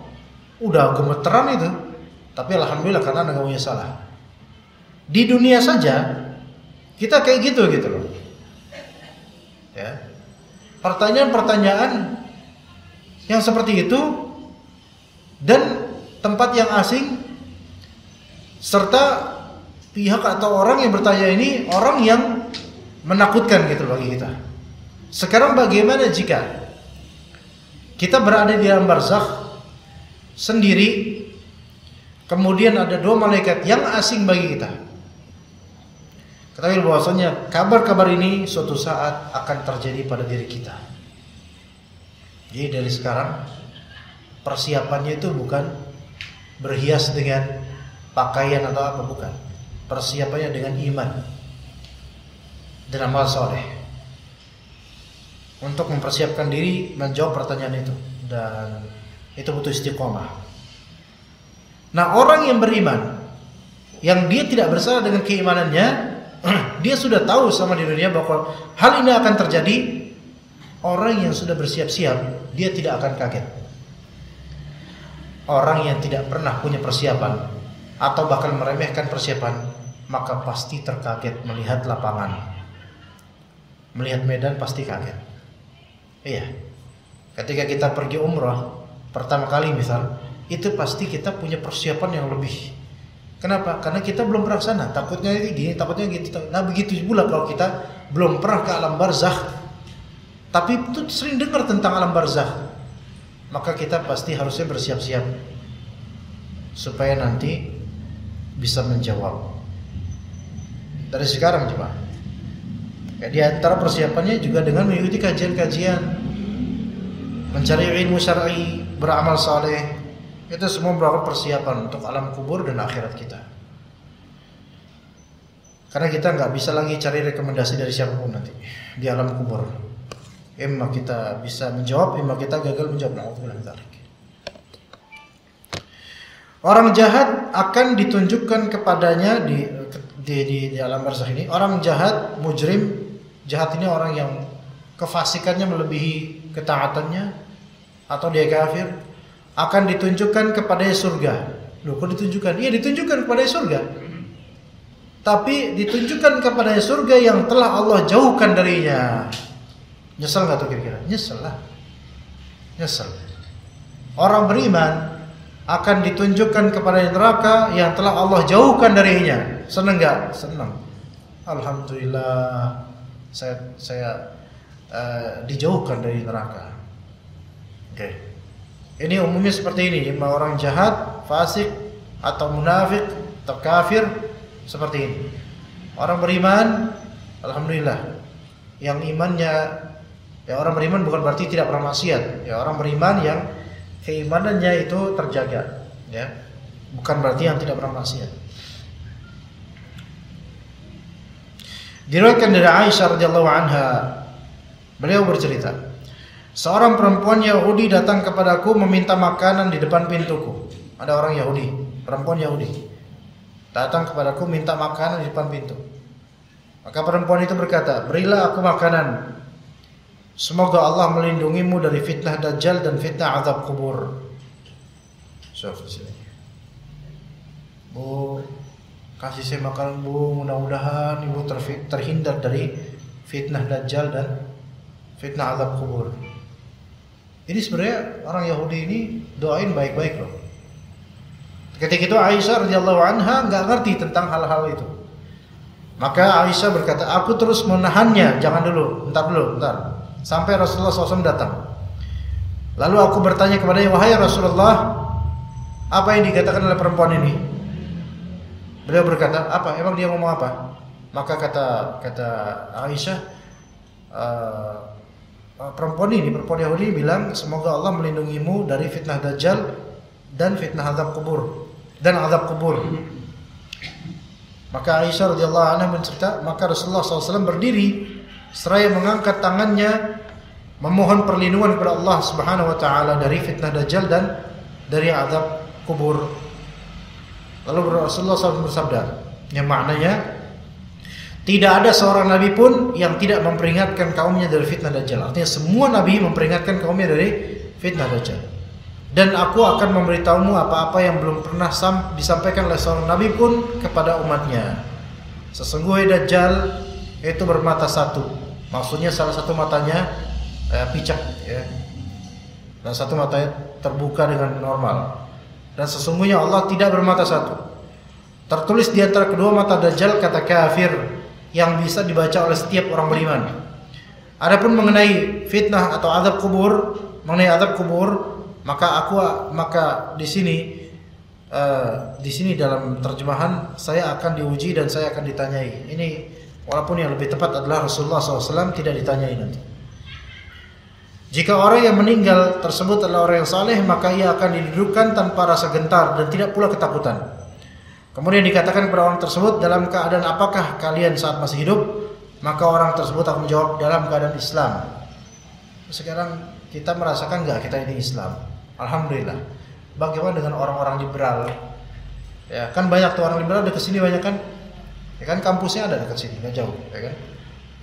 udah gemeteran itu. Tapi alhamdulillah karena Anda nggak punya salah. Di dunia saja kita kayak gitu loh. Ya. Pertanyaan-pertanyaan yang seperti itu dan tempat yang asing serta pihak atau orang yang bertanya ini orang yang menakutkan gitu bagi kita. Sekarang bagaimana jika kita berada di alam barzakh sendiri, kemudian ada dua malaikat yang asing bagi kita. Ketahui bahwasanya kabar-kabar ini suatu saat akan terjadi pada diri kita. Jadi dari sekarang persiapannya itu bukan berhias dengan pakaian atau apa, bukan. Persiapannya dengan iman dan amal soleh untuk mempersiapkan diri menjawab pertanyaan itu, dan itu butuh istiqomah. Nah, orang yang beriman yang dia tidak bersalah dengan keimanannya, dia sudah tahu sama di dunia bahwa hal ini akan terjadi. Orang yang sudah bersiap-siap, dia tidak akan kaget. Orang yang tidak pernah punya persiapan atau bahkan meremehkan persiapan, maka pasti terkaget melihat lapangan, melihat medan pasti kaget. Iya, ketika kita pergi umrah pertama kali misal, itu pasti kita punya persiapan yang lebih. Kenapa? Karena kita belum pernah sana. Takutnya ini gini, takutnya gitu. Nah begitu pula kalau kita belum pernah ke alam barzakh, tapi itu sering dengar tentang alam barzakh, maka kita pasti harusnya bersiap-siap supaya nanti bisa menjawab. Dari sekarang coba. Ya, di antara persiapannya juga dengan mengikuti kajian-kajian, mencari ilmu syar'i, beramal saleh. Itu semua merupakan persiapan untuk alam kubur dan akhirat kita. Karena kita nggak bisa lagi cari rekomendasi dari siapapun nanti di alam kubur. Emma kita bisa menjawab, emma kita gagal menjawab. Na'udzubillah min dzalik. Orang jahat akan ditunjukkan kepadanya di alam barzakh ini. Orang jahat, mujrim, jahat ini orang yang kefasikannya melebihi ketaatannya atau dia kafir, akan ditunjukkan kepadanya surga. Loh, kok ditunjukkan? Iya, ditunjukkan kepadanya surga. Tapi ditunjukkan kepadanya surga yang telah Allah jauhkan darinya. Nyesel gak tuh kira-kira? Nyesel lah. Nyesel. Orang beriman akan ditunjukkan kepada neraka yang telah Allah jauhkan darinya. Senang gak? Senang. Alhamdulillah saya dijauhkan dari neraka. Oke. Ini umumnya seperti ini. Imma orang jahat, fasik, atau munafik, atau kafir, seperti ini. Orang beriman, alhamdulillah, yang imannya, ya orang beriman bukan berarti tidak pernah maksiat. Ya orang beriman yang keimanannya itu terjaga, ya, bukan berarti yang tidak pernah maksiat. Diriwayatkan dari Aisyah radhiyallahu anha, beliau bercerita, seorang perempuan Yahudi datang kepadaku meminta makanan di depan pintuku. Ada orang Yahudi, perempuan Yahudi, datang kepadaku minta makanan di depan pintu. Maka perempuan itu berkata, berilah aku makanan. Semoga Allah melindungimu dari fitnah Dajjal dan fitnah azab kubur. Bu, kasih saya makan bu, mudah-mudahan ibu terhindar dari fitnah Dajjal dan fitnah azab kubur. Ini sebenarnya orang Yahudi ini doain baik-baik loh. Ketika itu Aisyah radhiyallahu anha nggak ngerti tentang hal-hal itu. Maka Aisyah berkata, aku terus menahannya, jangan dulu, bentar. Sampai Rasulullah SAW datang. Lalu aku bertanya kepadanya, wahai Rasulullah, apa yang dikatakan oleh perempuan ini? Beliau berkata, apa? Emang dia ngomong apa? Maka kata Aisyah, perempuan Yahudi bilang, semoga Allah melindungimu dari fitnah Dajjal dan fitnah azab kubur. Maka Aisyah radhiyallahu anha mencerita, maka Rasulullah SAW berdiri seraya mengangkat tangannya memohon perlindungan kepada Allah Subhanahu wa taala dari fitnah Dajjal dan dari azab kubur. Lalu Rasulullah SAW bersabda, yang maknanya, Tidak ada seorang nabi pun yang tidak memperingatkan kaumnya dari fitnah Dajjal. Artinya semua nabi memperingatkan kaumnya dari fitnah Dajjal. Dan aku akan memberitahumu apa-apa yang belum pernah disampaikan oleh seorang nabi pun kepada umatnya. Sesungguhnya Dajjal itu bermata satu. Maksudnya salah satu matanya picak, ya. Dan satu matanya terbuka dengan normal. Dan sesungguhnya Allah tidak bermata satu. Tertulis di antara kedua mata Dajjal kata kafir yang bisa dibaca oleh setiap orang beriman. Adapun mengenai fitnah atau azab kubur, maka di sini dalam terjemahan saya akan diuji dan saya akan ditanyai. Ini walaupun yang lebih tepat adalah Rasulullah SAW tidak ditanyai nanti. Jika orang yang meninggal tersebut adalah orang yang saleh, maka ia akan didudukkan tanpa rasa gentar dan tidak pula ketakutan. Kemudian dikatakan kepada orang tersebut, dalam keadaan apakah kalian saat masih hidup? Maka orang tersebut akan menjawab, dalam keadaan Islam. Sekarang kita merasakan enggak kita ini Islam? Alhamdulillah. Bagaimana dengan orang-orang liberal? Ya kan banyak tuh orang liberal dekat sini banyak kan? Ya kan kampusnya ada dekat sini, enggak jauh, ya kan?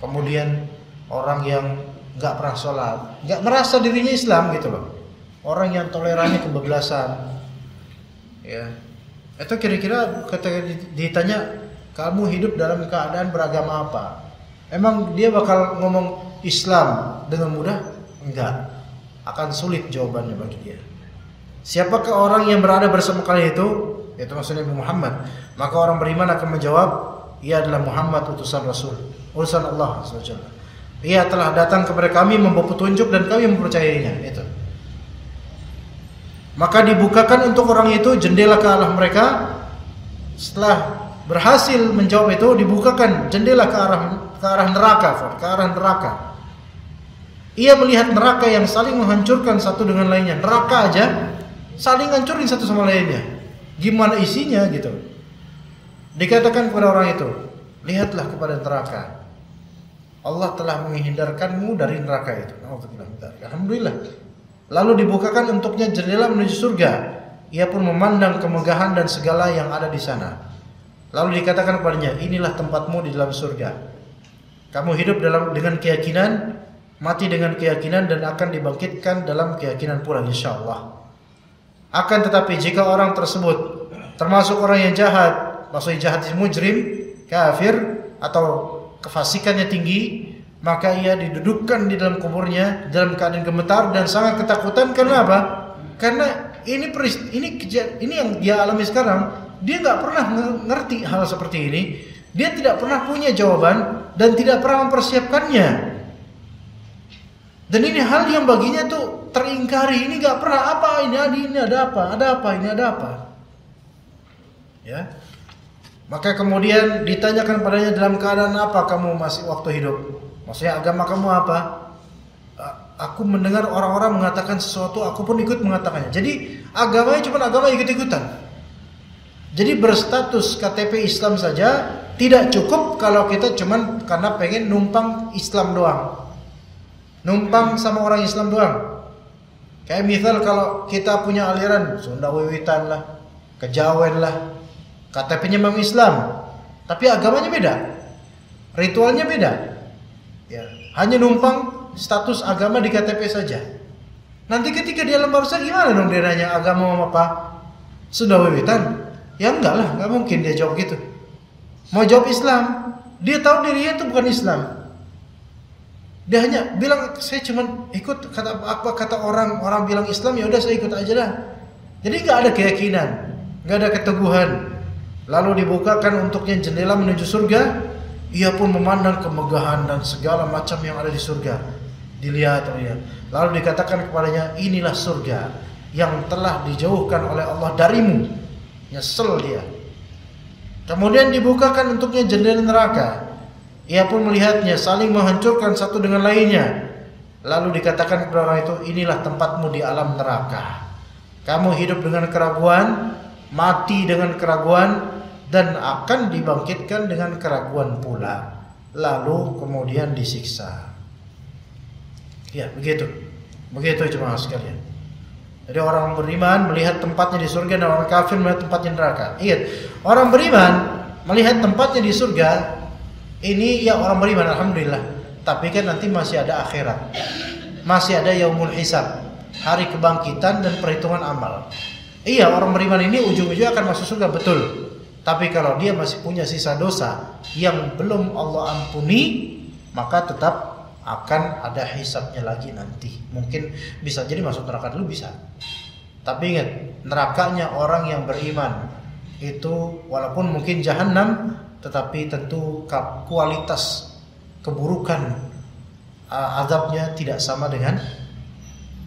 Kemudian orang yang enggak pernah sholat, enggak merasa dirinya Islam gitu loh. Orang yang tolerannya kebablasan. Ya. Itu kira-kira ketika ditanya kamu hidup dalam keadaan beragama apa? Emang dia bakal ngomong Islam dengan mudah? Enggak. Akan sulit jawabannya bagi dia. Siapakah orang yang berada bersama kalian itu? Yaitu maksudnya Nabi Muhammad. Maka orang beriman akan menjawab, ia adalah Muhammad utusan Rasul, utusan Allah SWT. Ia telah datang kepada kami membawa petunjuk dan kami mempercayainya. Itu. Maka dibukakan untuk orang itu jendela ke arah mereka. Setelah berhasil menjawab itu, dibukakan jendela ke arah neraka. Ia melihat neraka yang saling menghancurkan satu dengan lainnya. Neraka aja saling hancurin satu sama lainnya. Gimana isinya gitu. Dikatakan kepada orang itu, lihatlah kepada neraka. Allah telah menghindarkanmu dari neraka itu. Alhamdulillah. Lalu dibukakan untuknya jendela menuju surga. Ia pun memandang kemegahan dan segala yang ada di sana. Lalu dikatakan kepadanya, inilah tempatmu di dalam surga. Kamu hidup dengan keyakinan, mati dengan keyakinan, dan akan dibangkitkan dalam keyakinan pula insyaallah. Akan tetapi jika orang tersebut termasuk orang yang jahat, maksudnya jahat mujrim, kafir, atau kefasikannya tinggi, maka ia didudukkan di dalam kuburnya dalam keadaan gemetar dan sangat ketakutan. Karena apa? Karena ini yang dia alami sekarang. Dia nggak pernah ngerti hal seperti ini. Dia tidak pernah punya jawaban dan tidak pernah mempersiapkannya. Dan ini hal yang baginya tuh teringkari. Ini nggak pernah ini ada apa. Ya. Maka kemudian ditanyakan padanya, dalam keadaan apa kamu masih waktu hidup? Maksudnya agama kamu apa? Aku mendengar orang-orang mengatakan sesuatu, aku pun ikut mengatakannya. Jadi agamanya cuma agama ikut-ikutan. Jadi berstatus KTP Islam saja tidak cukup kalau kita cuma karena pengen numpang Islam doang. Numpang sama orang Islam doang. Kayak misal kalau kita punya aliran Sunda Wiwitan lah, Kejawen lah, KTP-nya memang Islam, tapi agamanya beda, ritualnya beda. Ya, hanya numpang status agama di KTP saja. Nanti ketika dia lembar usaha gimana dong dia nanya agama apa? Sunda Wiwitan? Ya enggak lah, enggak mungkin dia jawab gitu. Mau jawab Islam, dia tahu dirinya itu bukan Islam. Dia hanya bilang saya cuma ikut kata orang bilang Islam, ya udah saya ikut aja lah. Jadi enggak ada keyakinan, enggak ada keteguhan. Lalu dibukakan untuknya jendela menuju surga. Ia pun memandang kemegahan dan segala macam yang ada di surga. Dilihat olehnya. Lalu dikatakan kepadanya, inilah surga yang telah dijauhkan oleh Allah darimu. Nyesel dia. Kemudian dibukakan untuknya jendela neraka. Ia pun melihatnya saling menghancurkan satu dengan lainnya. Lalu dikatakan kepada orang itu, inilah tempatmu di alam neraka. Kamu hidup dengan keraguan, mati dengan keraguan, dan akan dibangkitkan dengan keraguan pula. Lalu kemudian disiksa. Ya, begitu jemaah sekalian. Jadi orang beriman melihat tempatnya di surga dan orang kafir melihat tempatnya di neraka. Ingat, orang beriman melihat tempatnya di surga Ini ya orang beriman, alhamdulillah. Tapi kan nanti masih ada akhirat, masih ada yaumul hisab, hari kebangkitan dan perhitungan amal. Iya, orang beriman ini ujung-ujungnya akan masuk surga, betul. Tapi kalau dia masih punya sisa dosa yang belum Allah ampuni, maka tetap akan ada hisabnya lagi nanti. Mungkin bisa jadi masuk neraka dulu, bisa. Tapi ingat, nerakanya orang yang beriman itu walaupun mungkin jahanam, tetapi tentu kualitas keburukan azabnya tidak sama dengan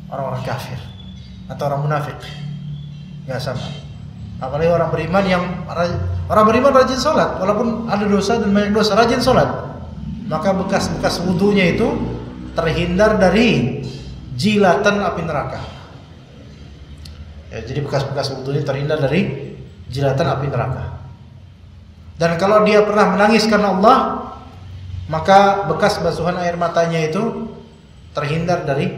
orang-orang kafir atau orang munafik. Nggak sama. Apalagi orang beriman rajin sholat, walaupun ada dosa dan banyak dosa, rajin sholat, maka bekas-bekas wudunya itu terhindar dari jilatan api neraka. Ya, jadi bekas-bekas wudunya terhindar dari jilatan api neraka. Dan kalau dia pernah menangis karena Allah, maka bekas basuhan air matanya itu terhindar dari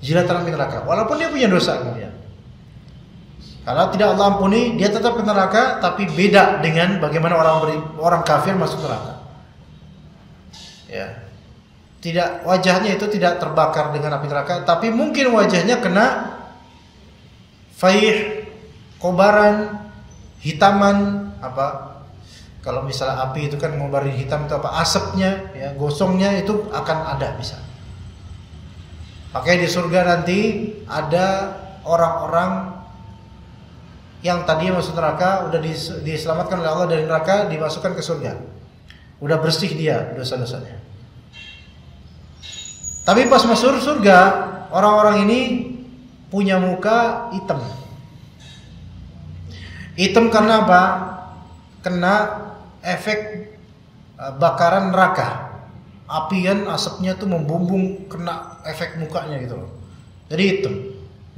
jilatan api neraka, walaupun dia punya dosa kemudian. Kalau tidak Allah ampuni, dia tetap ke neraka, tapi beda dengan bagaimana orang kafir masuk neraka. Ya. Tidak, wajahnya itu tidak terbakar dengan api neraka, tapi mungkin wajahnya kena faih, kobaran, hitaman, apa? Kalau misalnya api itu kan ngobarin hitam itu apa? Asapnya, ya, gosongnya itu akan ada bisa. Makanya di surga nanti ada orang-orang yang tadinya masuk neraka udah diselamatkan oleh Allah dari neraka, dimasukkan ke surga. Udah bersih dia dosa-dosanya. Tapi pas masuk surga, orang-orang ini punya muka hitam. Hitam karena apa? Kena efek bakaran neraka. Api kan asapnya tuh membumbung, kena efek mukanya gitu loh. Jadi hitam.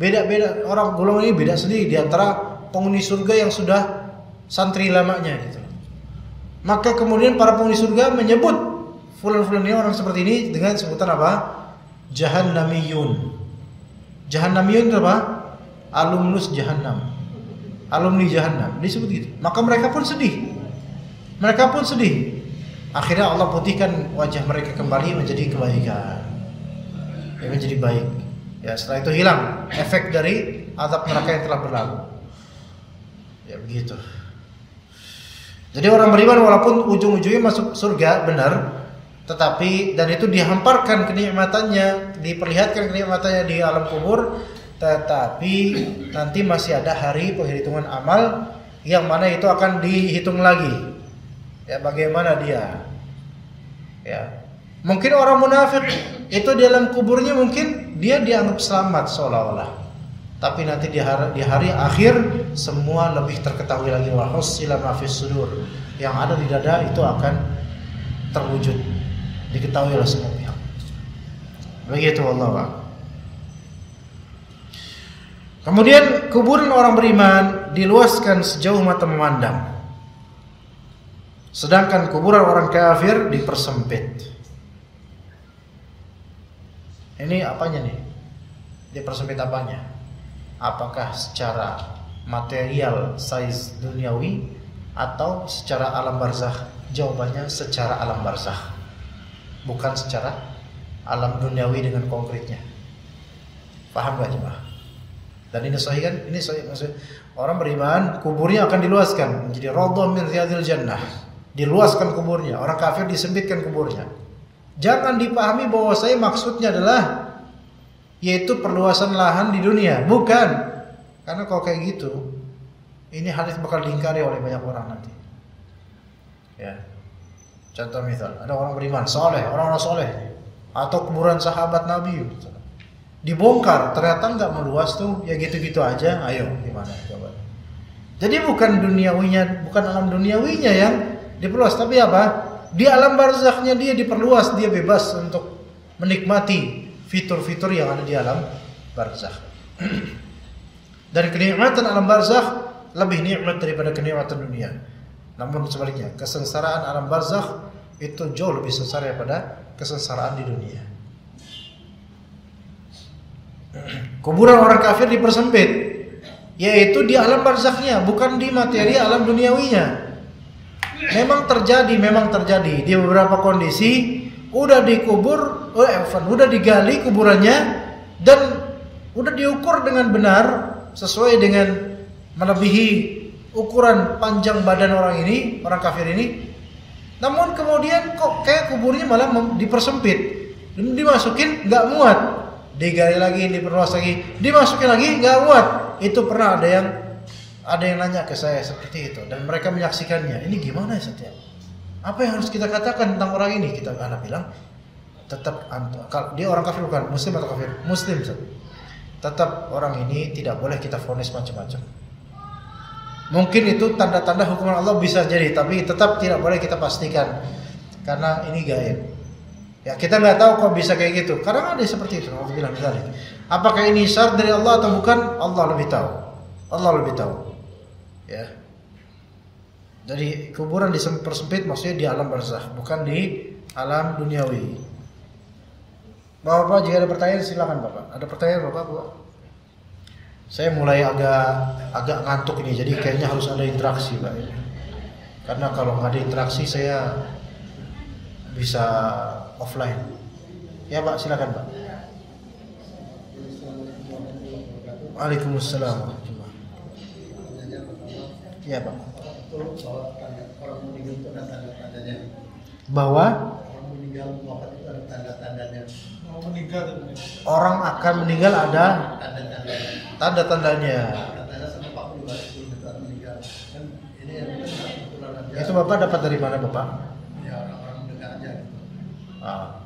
Beda-beda, orang golongan ini beda sendiri di antara penghuni surga yang sudah santri lamanya gitu. Maka kemudian para penghuni surga menyebut fulan-fulan ini, orang seperti ini, dengan sebutan apa? Jahannamiyun. Jahannamiyun itu apa? Alumnus jahannam, alumni jahannam, disebut gitu. Maka mereka pun sedih. Akhirnya Allah putihkan wajah mereka kembali menjadi kebaikan, ya, menjadi baik. Ya, setelah itu hilang efek dari azab neraka yang telah berlalu. Ya begitu. Jadi orang beriman walaupun ujung-ujungnya masuk surga benar, tetapi dan itu dihamparkan kenikmatannya, diperlihatkan kenikmatannya di alam kubur, tetapi nanti masih ada hari penghitungan amal yang mana itu akan dihitung lagi. Ya bagaimana dia? Ya. Mungkin orang munafik itu di alam kuburnya mungkin dia dianggap selamat seolah-olah. Tapi nanti di hari akhir semua lebih terketahui lagi, wa husila ma fis sudur. Yang ada di dada itu akan terwujud, diketahui oleh semua pihak. Begitu Allah. Kemudian kuburan orang beriman diluaskan sejauh mata memandang. Sedangkan kuburan orang kafir dipersempit. Ini apanya nih? Dipersempit apanya? Apakah secara material size duniawi atau secara alam barzakh? Jawabannya secara alam barzakh, bukan secara alam duniawi dengan konkretnya. Paham gak jemaah? Dan ini sahih kan? Ini sahih, maksudnya orang beriman kuburnya akan diluaskan menjadi raudhah min riyadil jannah. Diluaskan kuburnya, orang kafir disempitkan kuburnya. Jangan dipahami bahwa saya maksudnya adalah yaitu perluasan lahan di dunia, bukan. Karena kalau kayak gitu, ini hadis bakal diingkari oleh banyak orang nanti. Ya. Contoh misal, ada orang beriman soleh, orang-orang soleh, atau kuburan sahabat Nabi dibongkar, ternyata nggak meluas tuh, ya gitu-gitu aja. Ayo, gimana coba? Jadi bukan duniawinya, bukan alam duniawinya yang diperluas, tapi apa? Di alam barzakhnya dia diperluas, dia bebas untuk menikmati fitur-fitur yang ada di alam barzakh. Dan kenikmatan alam barzakh lebih nikmat daripada kenikmatan dunia. Namun sebaliknya, kesengsaraan alam barzakh itu jauh lebih sengsara daripada kesengsaraan di dunia. Kuburan orang kafir dipersempit, yaitu di alam barzakhnya, bukan di materi alam duniawinya. memang terjadi di beberapa kondisi udah dikubur, udah digali kuburannya dan udah diukur dengan benar sesuai dengan melebihi ukuran panjang badan orang kafir ini. Namun kemudian kok kayak kuburnya malah dipersempit, dimasukin nggak muat, digali lagi, diperluas lagi, dimasukin lagi nggak muat. Itu pernah ada yang nanya ke saya seperti itu dan mereka menyaksikannya. Ini gimana ya Setia? Apa yang harus kita katakan tentang orang ini? Kita anak bilang tetap kalau dia orang kafir bukan muslim atau kafir? Muslim. Tetap orang ini tidak boleh kita vonis macam-macam. Mungkin itu tanda-tanda hukuman Allah bisa jadi, tapi tetap tidak boleh kita pastikan karena ini gaib. Ya kita nggak tahu kok bisa kayak gitu. Karena ada seperti itu. Allah bilang misalnya, apakah ini syarat dari Allah atau bukan? Allah lebih tahu. Allah lebih tahu. Ya. Jadi kuburan dipersempit maksudnya di alam barzakh, bukan di alam duniawi. Bapak jika ada pertanyaan silakan Bapak. Ada pertanyaan Bapak? Saya mulai agak ngantuk ini, jadi kayaknya harus ada interaksi Pak. Karena kalau nggak ada interaksi saya bisa offline. Ya Pak, silakan Pak. Waalaikumsalam. Ya Pak. Orang meninggal itu ada tanda-tandanya. Bahwa Orang meninggal wafat itu ada tanda-tandanya. Orang akan meninggal ada Tanda-tandanya. tanda-tandanya. Katanya sama 40 hari sebelum kita meninggal. Kan ini yang kebetulan aja. Itu Bapak dapat dari mana Bapak? Ya orang-orang mendengar aja.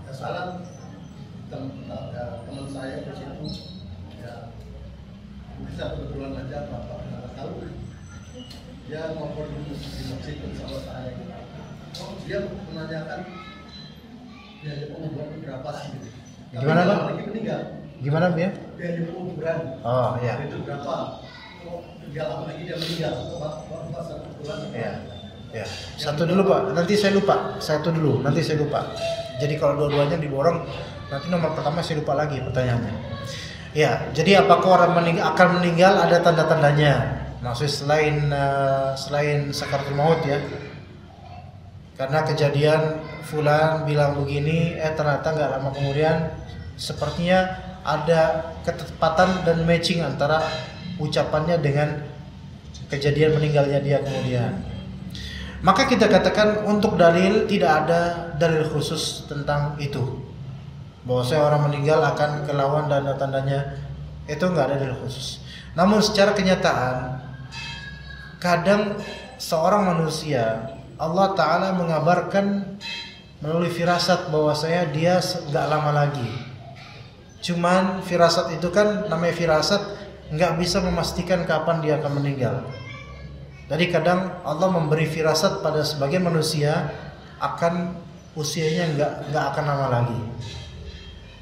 Ya salah teman saya di situ. Ya bisa kebetulan aja Bapak nggak tahu. Dia ngobrol di masjid bersama saya. Dia menanyakan biaya penguburan berapa sih? Gimana Pak? Lagi meninggal. Gimana Bia? Biaya penguburan. Oh ya. Itu berapa? Oh, tinggal apa lagi dia meninggal? Bapak satu bulan. Ya. Ya. Satu dulu Pak. Nanti saya lupa. Nanti saya lupa. Jadi kalau dua-duanya diborong, nanti nomor pertama saya lupa lagi pertanyaannya. Ya. Jadi apakah orang akan meninggal ada tanda-tandanya? Maksudnya selain sakaratul maut ya. Karena kejadian fulan bilang begini, ternyata nggak lama kemudian sepertinya ada ketepatan dan matching antara ucapannya dengan kejadian meninggalnya dia kemudian. Maka kita katakan untuk dalil tidak ada dalil khusus tentang itu. Bahwa orang meninggal akan kelawan dan tandanya itu nggak ada dalil khusus. Namun secara kenyataan kadang seorang manusia Allah Ta'ala mengabarkan melalui firasat bahwasanya dia nggak lama lagi. Cuman firasat itu kan namanya firasat, nggak bisa memastikan kapan dia akan meninggal. Jadi kadang Allah memberi firasat pada sebagian manusia akan usianya nggak akan lama lagi.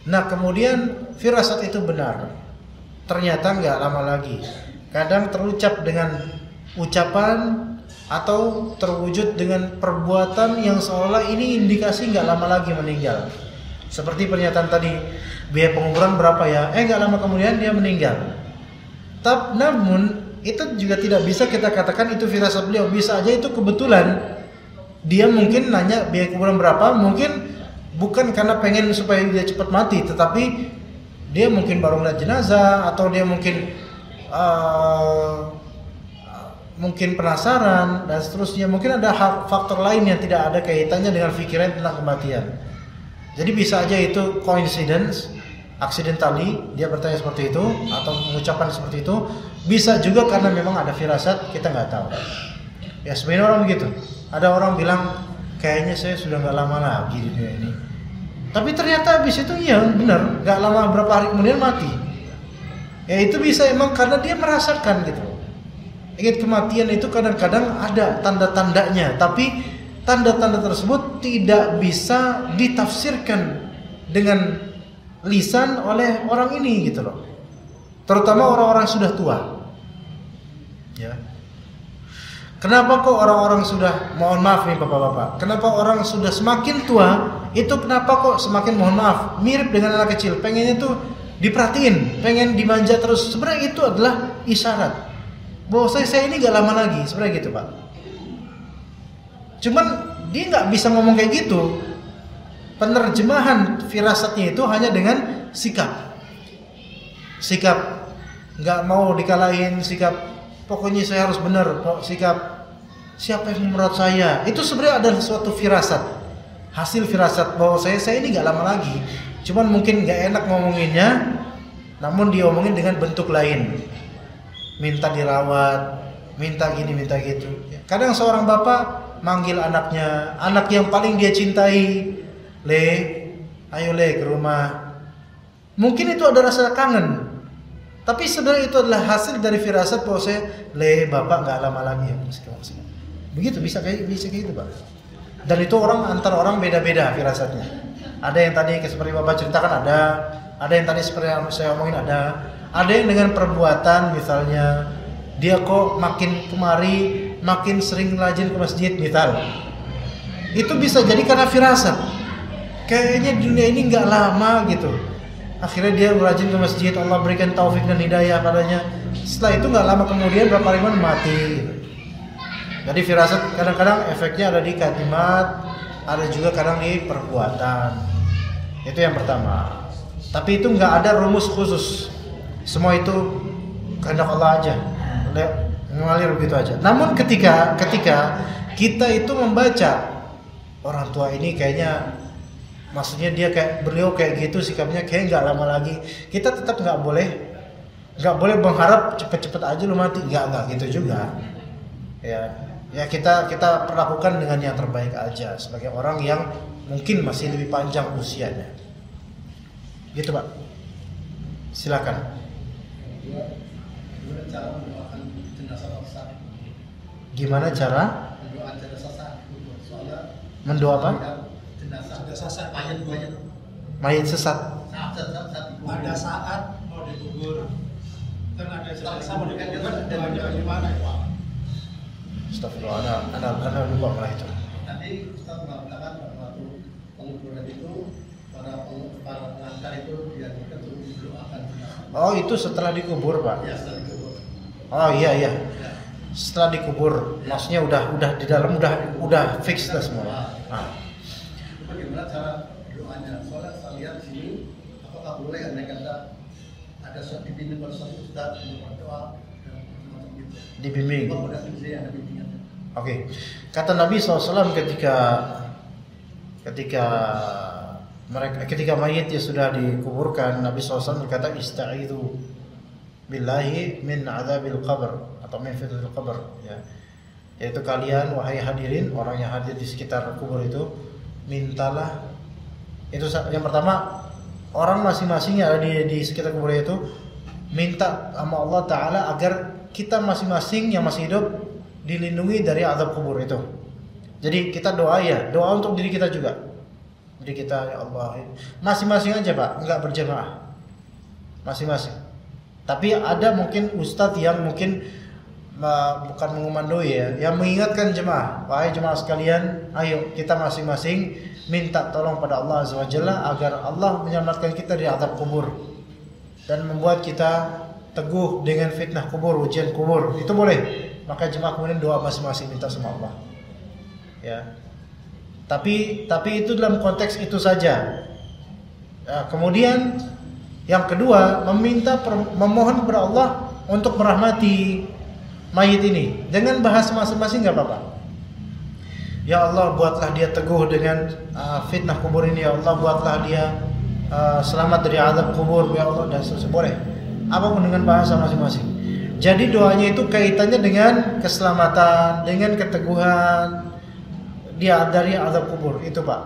Nah kemudian firasat itu benar, ternyata nggak lama lagi. Kadang terucap dengan ucapan atau terwujud dengan perbuatan yang seolah ini indikasi nggak lama lagi meninggal. Seperti pernyataan tadi, biaya penguburan berapa ya? Nggak lama kemudian dia meninggal. Namun itu juga tidak bisa kita katakan itu firasat beliau. Bisa aja itu kebetulan dia mungkin nanya biaya kuburan berapa, mungkin bukan karena pengen supaya dia cepat mati, tetapi dia mungkin baru ngeliat jenazah atau dia mungkin penasaran dan seterusnya. Mungkin ada faktor lain yang tidak ada kaitannya dengan pikiran tentang kematian. Jadi bisa aja itu coincidence, accidentally dia bertanya seperti itu atau mengucapkan seperti itu. Bisa juga karena memang ada firasat, kita nggak tahu. Ya sebenarnya orang begitu. Ada orang bilang kayaknya saya sudah nggak lama lagi di dunia ini. Tapi ternyata habis itu ya benar, nggak lama berapa hari kemudian mati. Ya itu bisa emang karena dia merasakan gitu. Ingat kematian itu kadang-kadang ada tanda-tandanya, tapi tanda-tanda tersebut tidak bisa ditafsirkan dengan lisan oleh orang ini gitu loh. Terutama orang-orang sudah tua. Ya. Kenapa kok orang-orang sudah, mohon maaf nih Bapak-bapak, kenapa orang sudah semakin tua itu kenapa kok semakin mohon maaf mirip dengan anak kecil, pengennya tuh diperhatiin, pengen dimanja terus. Sebenarnya itu adalah isyarat bahwa saya ini gak lama lagi, sebenarnya gitu Pak. Cuman dia nggak bisa ngomong kayak gitu. Penerjemahan firasatnya itu hanya dengan sikap. Sikap nggak mau dikalahin, sikap pokoknya saya harus benar, sikap siapa yang memerat saya. Itu sebenarnya adalah suatu firasat, hasil firasat bahwa saya ini nggak lama lagi. Cuman mungkin nggak enak ngomonginnya, namun diomongin dengan bentuk lain. Minta dirawat, minta gini, minta gitu. Kadang seorang bapak manggil anaknya, anak yang paling dia cintai, Le, ayo Le ke rumah. Mungkin itu ada rasa kangen, tapi sebenarnya itu adalah hasil dari firasat bahwa saya, Le, bapak nggak lama lagi ya. Begitu bisa kayak gitu Pak. Dan itu antar orang beda-beda firasatnya. Ada yang tadi seperti bapak ceritakan ada yang tadi seperti yang saya omongin ada yang dengan perbuatan, misalnya dia kok makin kemari makin sering rajin ke masjid misal. Itu bisa jadi karena firasat. Kayaknya dunia ini nggak lama gitu. Akhirnya dia rajin ke masjid, Allah berikan taufik dan hidayah padanya. Setelah itu nggak lama kemudian berapa hari mati. Jadi firasat kadang-kadang efeknya ada di kalimat, ada juga kadang di perbuatan. Itu yang pertama. Tapi itu nggak ada rumus khusus. Semua itu kehendak Allah aja, mengalir begitu aja. Namun ketika kita itu membaca orang tua ini kayaknya, maksudnya dia beliau kayak gitu sikapnya, kayak nggak lama lagi, kita tetap nggak boleh mengharap cepet-cepet aja lu mati, nggak gitu juga. Ya kita perlakukan dengan yang terbaik aja sebagai orang yang mungkin masih lebih panjang usianya. Gitu Pak. Silakan. Gimana cara mendoakan jenazah sesat? Gimana cara? Mendoakan jenazah sesat. Soalnya mendoa apa? Jenazah sesat, mayat sesat. Pada saat mau dikubur, kan ada jenazah mau dikubur, doanya gimana Pak? Astagfirullah, ana lupa malah itu. Tadi Ustaz mengatakan waktu penguburan itu para pengantar itu dianjurkan untuk mendoakan jenazah. Oh, itu setelah dikubur, Pak. Ya, setelah dikubur. Oh iya. Setelah dikubur, maksudnya udah di dalam udah fix lah semua. Nah. Bagaimana cara doanya? Soalnya saya lihat di sini, apakah boleh andai kata ada suatu dibimbing pada suatu ustaz berdoa dan macam gitu. Dibimbing. Apa udah ada bimbingannya? Oke. Kata Nabi SAW ketika mayitnya sudah dikuburkan, Nabi SAW berkata, "Ista'idzu billahi min adzabil qabr," atau min fitnatil qabr, ya. Yaitu kalian wahai hadirin, orang yang hadir di sekitar kubur itu, mintalah. Itu yang pertama, orang masing-masing yang ada di sekitar kubur itu minta sama Allah Ta'ala agar kita masing-masing yang masih hidup dilindungi dari azab kubur itu. Jadi kita doa untuk diri kita juga. Jadi kita, ya Allah, masing-masing aja Pak, enggak berjamaah, masing-masing. Tapi ada mungkin ustadz yang mungkin bukan mengumandoi ya, yang mengingatkan jemaah, wahai jemaah sekalian, ayo kita masing-masing minta tolong pada Allah Azza wa Jalla agar Allah menyelamatkan kita dari azab kubur dan membuat kita teguh dengan fitnah kubur, ujian kubur. Itu boleh. Maka jemaah kemudian doa masing-masing minta sama Allah. Ya. Tapi itu dalam konteks itu saja. Nah, kemudian yang kedua, memohon kepada Allah untuk merahmati mayit ini dengan bahasa masing-masing nggak apa-apa. Ya Allah, buatlah dia teguh dengan fitnah kubur ini. Ya Allah, buatlah dia selamat dari azab kubur. Ya Allah, dan seterusnya. Boleh. Apapun dengan bahasa masing-masing. Jadi doanya itu kaitannya dengan keselamatan, dengan keteguhan dia dari azab kubur itu Pak.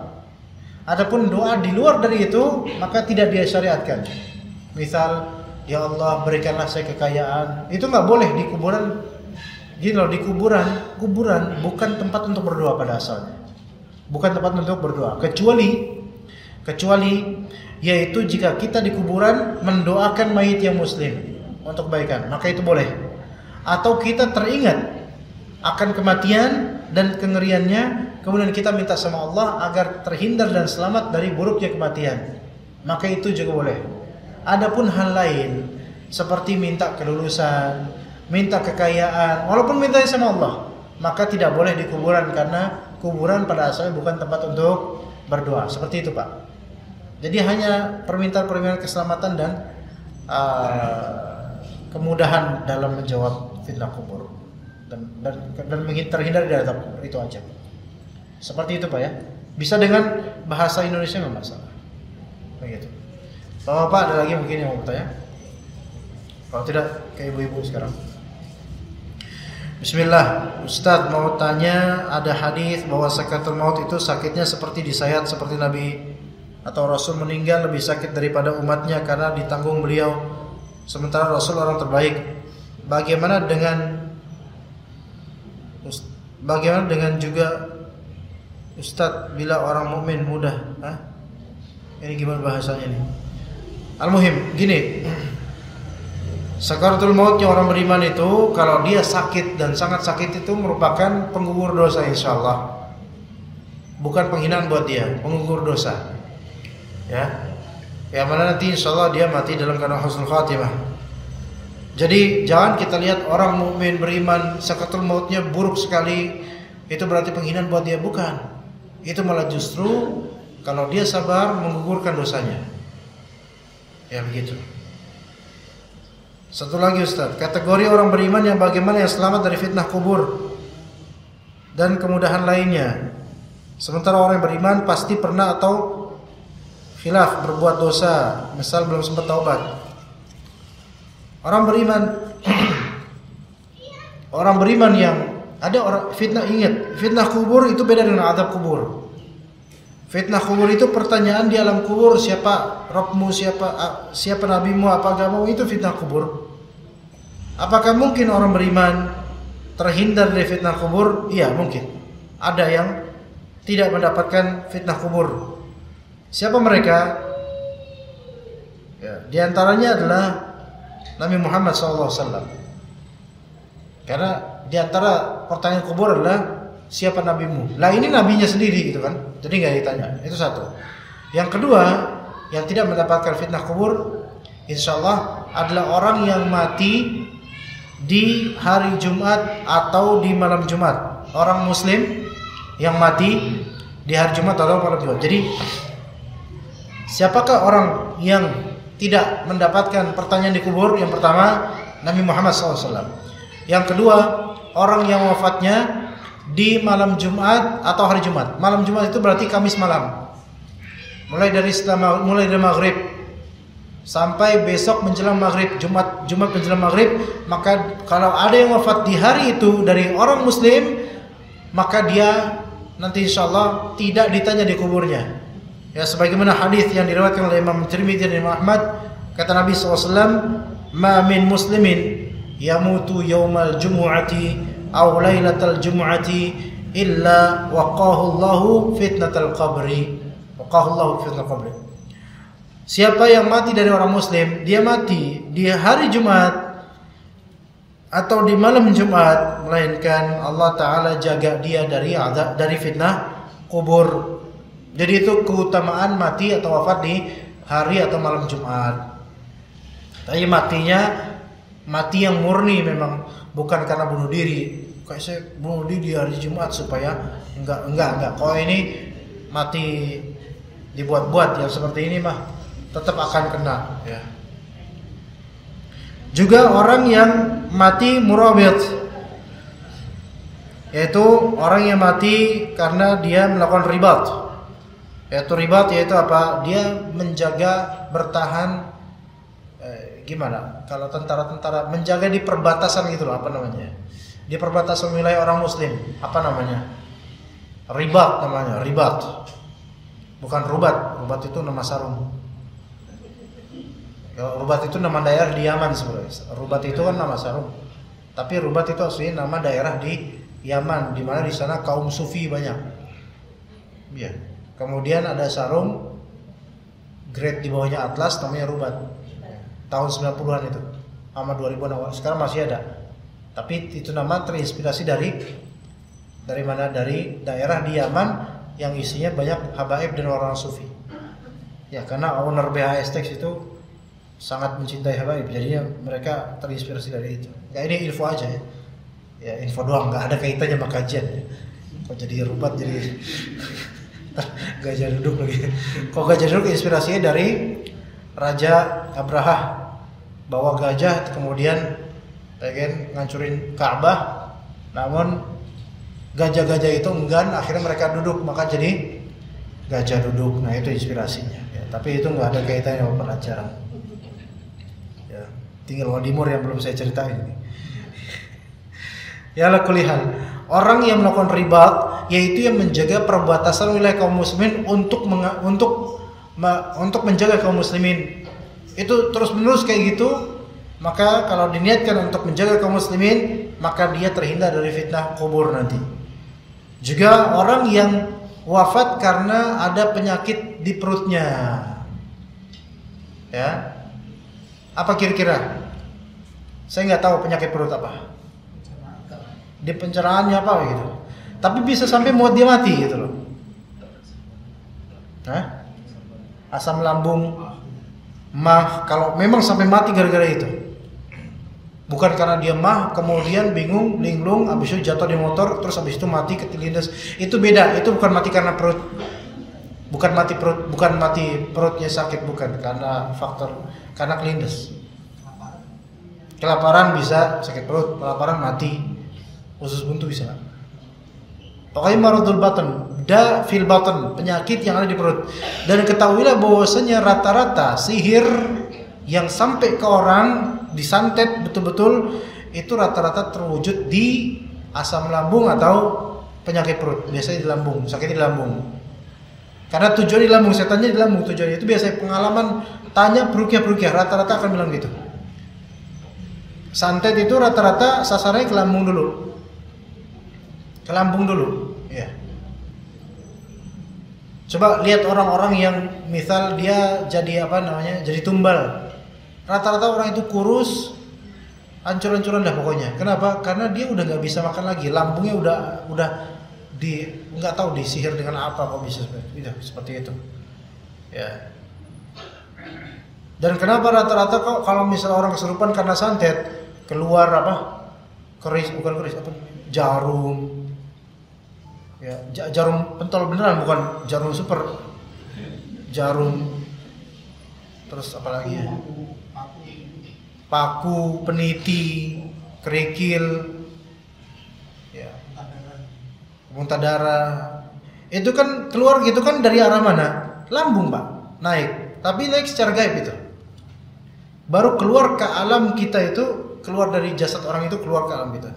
Adapun doa di luar dari itu maka tidak disyariatkan. Misal, ya Allah berikanlah saya kekayaan, itu nggak boleh di kuburan. Gini loh, di kuburan bukan tempat untuk berdoa pada asalnya. Bukan tempat untuk berdoa, kecuali yaitu jika kita di kuburan mendoakan mayit yang muslim untuk kebaikan, maka itu boleh. Atau kita teringat akan kematian dan kengeriannya, kemudian kita minta sama Allah agar terhindar dan selamat dari buruknya kematian, maka itu juga boleh. Adapun hal lain seperti minta kelulusan, minta kekayaan, walaupun mintanya sama Allah, maka tidak boleh di kuburan karena kuburan pada asalnya bukan tempat untuk berdoa. Seperti itu, Pak. Jadi hanya permintaan-permintaan keselamatan dan kemudahan dalam menjawab fitnah kubur dan terhindar dari azab kubur, itu aja. Seperti itu, Pak ya. Bisa dengan bahasa Indonesia nggak masalah. Begitu. Bapak ada lagi mungkin yang mau bertanya? Kalau tidak, ke ibu-ibu sekarang. Bismillah, Ustadz mau tanya, ada hadis bahwa sakaratul maut itu sakitnya seperti disayat, seperti Nabi atau Rasul meninggal lebih sakit daripada umatnya karena ditanggung beliau, sementara Rasul orang terbaik. Bagaimana dengan juga Ustadz bila orang mukmin mudah? Ini gimana bahasanya nih? Al-muhim, gini. Sakaratul mautnya orang beriman itu kalau dia sakit dan sangat sakit itu merupakan penggugur dosa, insyaallah. Bukan penghinaan buat dia, penggugur dosa. Ya. Yang mana nanti insyaallah dia mati dalam keadaan husnul khatimah. Jadi jangan kita lihat orang mukmin beriman sakaratul mautnya buruk sekali, itu berarti penghinaan buat dia, bukan. Itu malah justru kalau dia sabar menggugurkan dosanya. Ya begitu. Satu lagi Ustaz, kategori orang beriman yang bagaimana yang selamat dari fitnah kubur dan kemudahan lainnya. Sementara orang yang beriman pasti pernah atau khilaf berbuat dosa, misal belum sempat taubat. Orang beriman yang ada orang fitnah, ingat, fitnah kubur itu beda dengan azab kubur. Fitnah kubur itu pertanyaan di alam kubur, siapa Rabbmu, siapa nabimu, apa agamamu, itu fitnah kubur. Apakah mungkin orang beriman terhindar dari fitnah kubur? Iya, mungkin. Ada yang tidak mendapatkan fitnah kubur. Siapa mereka? Ya, di antaranya adalah Nabi Muhammad SAW. Karena di antara pertanyaan kubur adalah siapa nabimu? Lah ini nabinya sendiri gitu kan. Jadi nggak ditanya. Itu satu. Yang kedua, yang tidak mendapatkan fitnah kubur insyaallah adalah orang yang mati di hari Jumat atau di malam Jumat. Orang muslim yang mati di hari Jumat atau malam Jumat. Jadi siapakah orang yang tidak mendapatkan pertanyaan di kubur? Yang pertama, Nabi Muhammad SAW. Yang kedua, orang yang wafatnya di malam Jumat atau hari Jumat. Malam Jumat itu berarti Kamis malam. Mulai dari maghrib sampai besok menjelang maghrib, Jumat menjelang maghrib. Maka kalau ada yang wafat di hari itu dari orang muslim, maka dia nanti insyaallah tidak ditanya di kuburnya. Ya, sebagaimana hadis yang diriwayatkan oleh Imam Tirmidzi dan Imam Ahmad, kata Nabi SAW, "Ma min muslimin yamutu yaumal jumu'ati aw lailatal jumu'ati illa waqahu Allahu fitnatal qabri." Waqahu Allahu fitnatal qabri. Siapa yang mati dari orang muslim, dia mati di hari Jumat atau di malam Jumat, melainkan Allah Ta'ala jaga dia dari fitnah kubur. Jadi itu keutamaan mati atau wafat di hari atau malam Jumat. Tapi matinya mati yang murni, memang bukan karena bunuh diri. Kayak saya bunuh diri di hari Jumat supaya enggak. Kalau ini mati dibuat-buat yang seperti ini mah tetap akan kena ya. Juga orang yang mati murabit, yaitu orang yang mati karena dia melakukan ribat. Yaitu apa? Dia menjaga bertahan gimana? Kalau tentara menjaga di perbatasan gitu loh, apa namanya? Di perbatasan wilayah orang muslim, apa namanya? Ribat namanya, ribat. Bukan rubat. Rubat itu nama sarung. Ya, rubat itu nama daerah di Yaman sebenarnya. Rubat itu kan nama sarung. Tapi rubat itu aslinya nama daerah di Yaman, di mana di sana kaum sufi banyak. Ya. Kemudian ada sarung grade di bawahnya atlas namanya rubat. Tahun 90-an itu. Sama 2000-an awal. Sekarang masih ada. Tapi itu nama terinspirasi dari mana? Dari daerah di Yaman yang isinya banyak habaib dan orang sufi. Ya, karena owner BHS Tex itu sangat mencintai habaib, jadinya mereka terinspirasi dari itu. Ya, ini info aja ya. Ya, info doang, nggak ada kaitannya sama kajian ya. Kok jadi rubat jadi gajah duduk lagi. Kok gajah duduk inspirasinya dari Raja Abraha, bawa gajah kemudian pengen ngancurin Ka'bah, namun gajah-gajah itu enggan, akhirnya mereka duduk, maka jadi gajah duduk. Nah itu inspirasinya ya, tapi itu nggak ada kaitannya sama pelajaran ya, tinggal wadimur yang belum saya ceritain ini. Ya lakulihal, orang yang melakukan ribat yaitu yang menjaga perbatasan wilayah kaum muslimin untuk menjaga kaum muslimin itu terus menerus kayak gitu, maka kalau diniatkan untuk menjaga kaum muslimin maka dia terhindar dari fitnah kubur nanti. Juga orang yang wafat karena ada penyakit di perutnya, ya apa kira-kira? Saya nggak tahu penyakit perut apa, di pencerahannya apa gitu, tapi bisa sampai mau dia mati gitu loh. Asam lambung, mah, kalau memang sampai mati gara-gara itu, bukan karena dia mah kemudian bingung, linglung, habis itu jatuh di motor, terus habis itu mati ketindas, itu beda. Itu bukan mati karena perut, bukan mati perutnya sakit, bukan karena faktor, karena kelindes. Kelaparan bisa sakit perut, kelaparan mati, usus buntu bisa. Pokoknya maradul batan, fil batan, penyakit yang ada di perut. Dan ketahuilah bahwasanya rata-rata sihir yang sampai ke orang disantet betul-betul itu rata-rata terwujud di asam lambung atau penyakit perut. Biasanya di lambung, sakit di lambung. Karena tujuan di lambung, setannya di lambung tujuannya. Itu biasanya pengalaman tanya perukiah rata-rata akan bilang gitu. Santet itu rata-rata sasarannya ke lambung dulu. Ke lambung dulu, ya. Coba lihat orang-orang yang misal dia jadi jadi tumbal. Rata-rata orang itu kurus, hancur-hancuran dah pokoknya. Kenapa? Karena dia udah nggak bisa makan lagi. Lambungnya udah nggak tahu disihir dengan apa kok bisa seperti itu. Ya. Dan kenapa rata-rata kok kalau misalnya orang kesurupan karena santet keluar jarum. Ya, jarum pentol beneran, bukan jarum super. Jarum. Terus apa lagi ya? Paku, peniti, kerikil. Ya. Muntah darah. Itu kan keluar gitu kan dari arah mana? Lambung, Pak. Naik. Tapi naik secara gaib itu. Baru keluar ke alam kita itu, keluar dari jasad orang itu, keluar ke alam kita.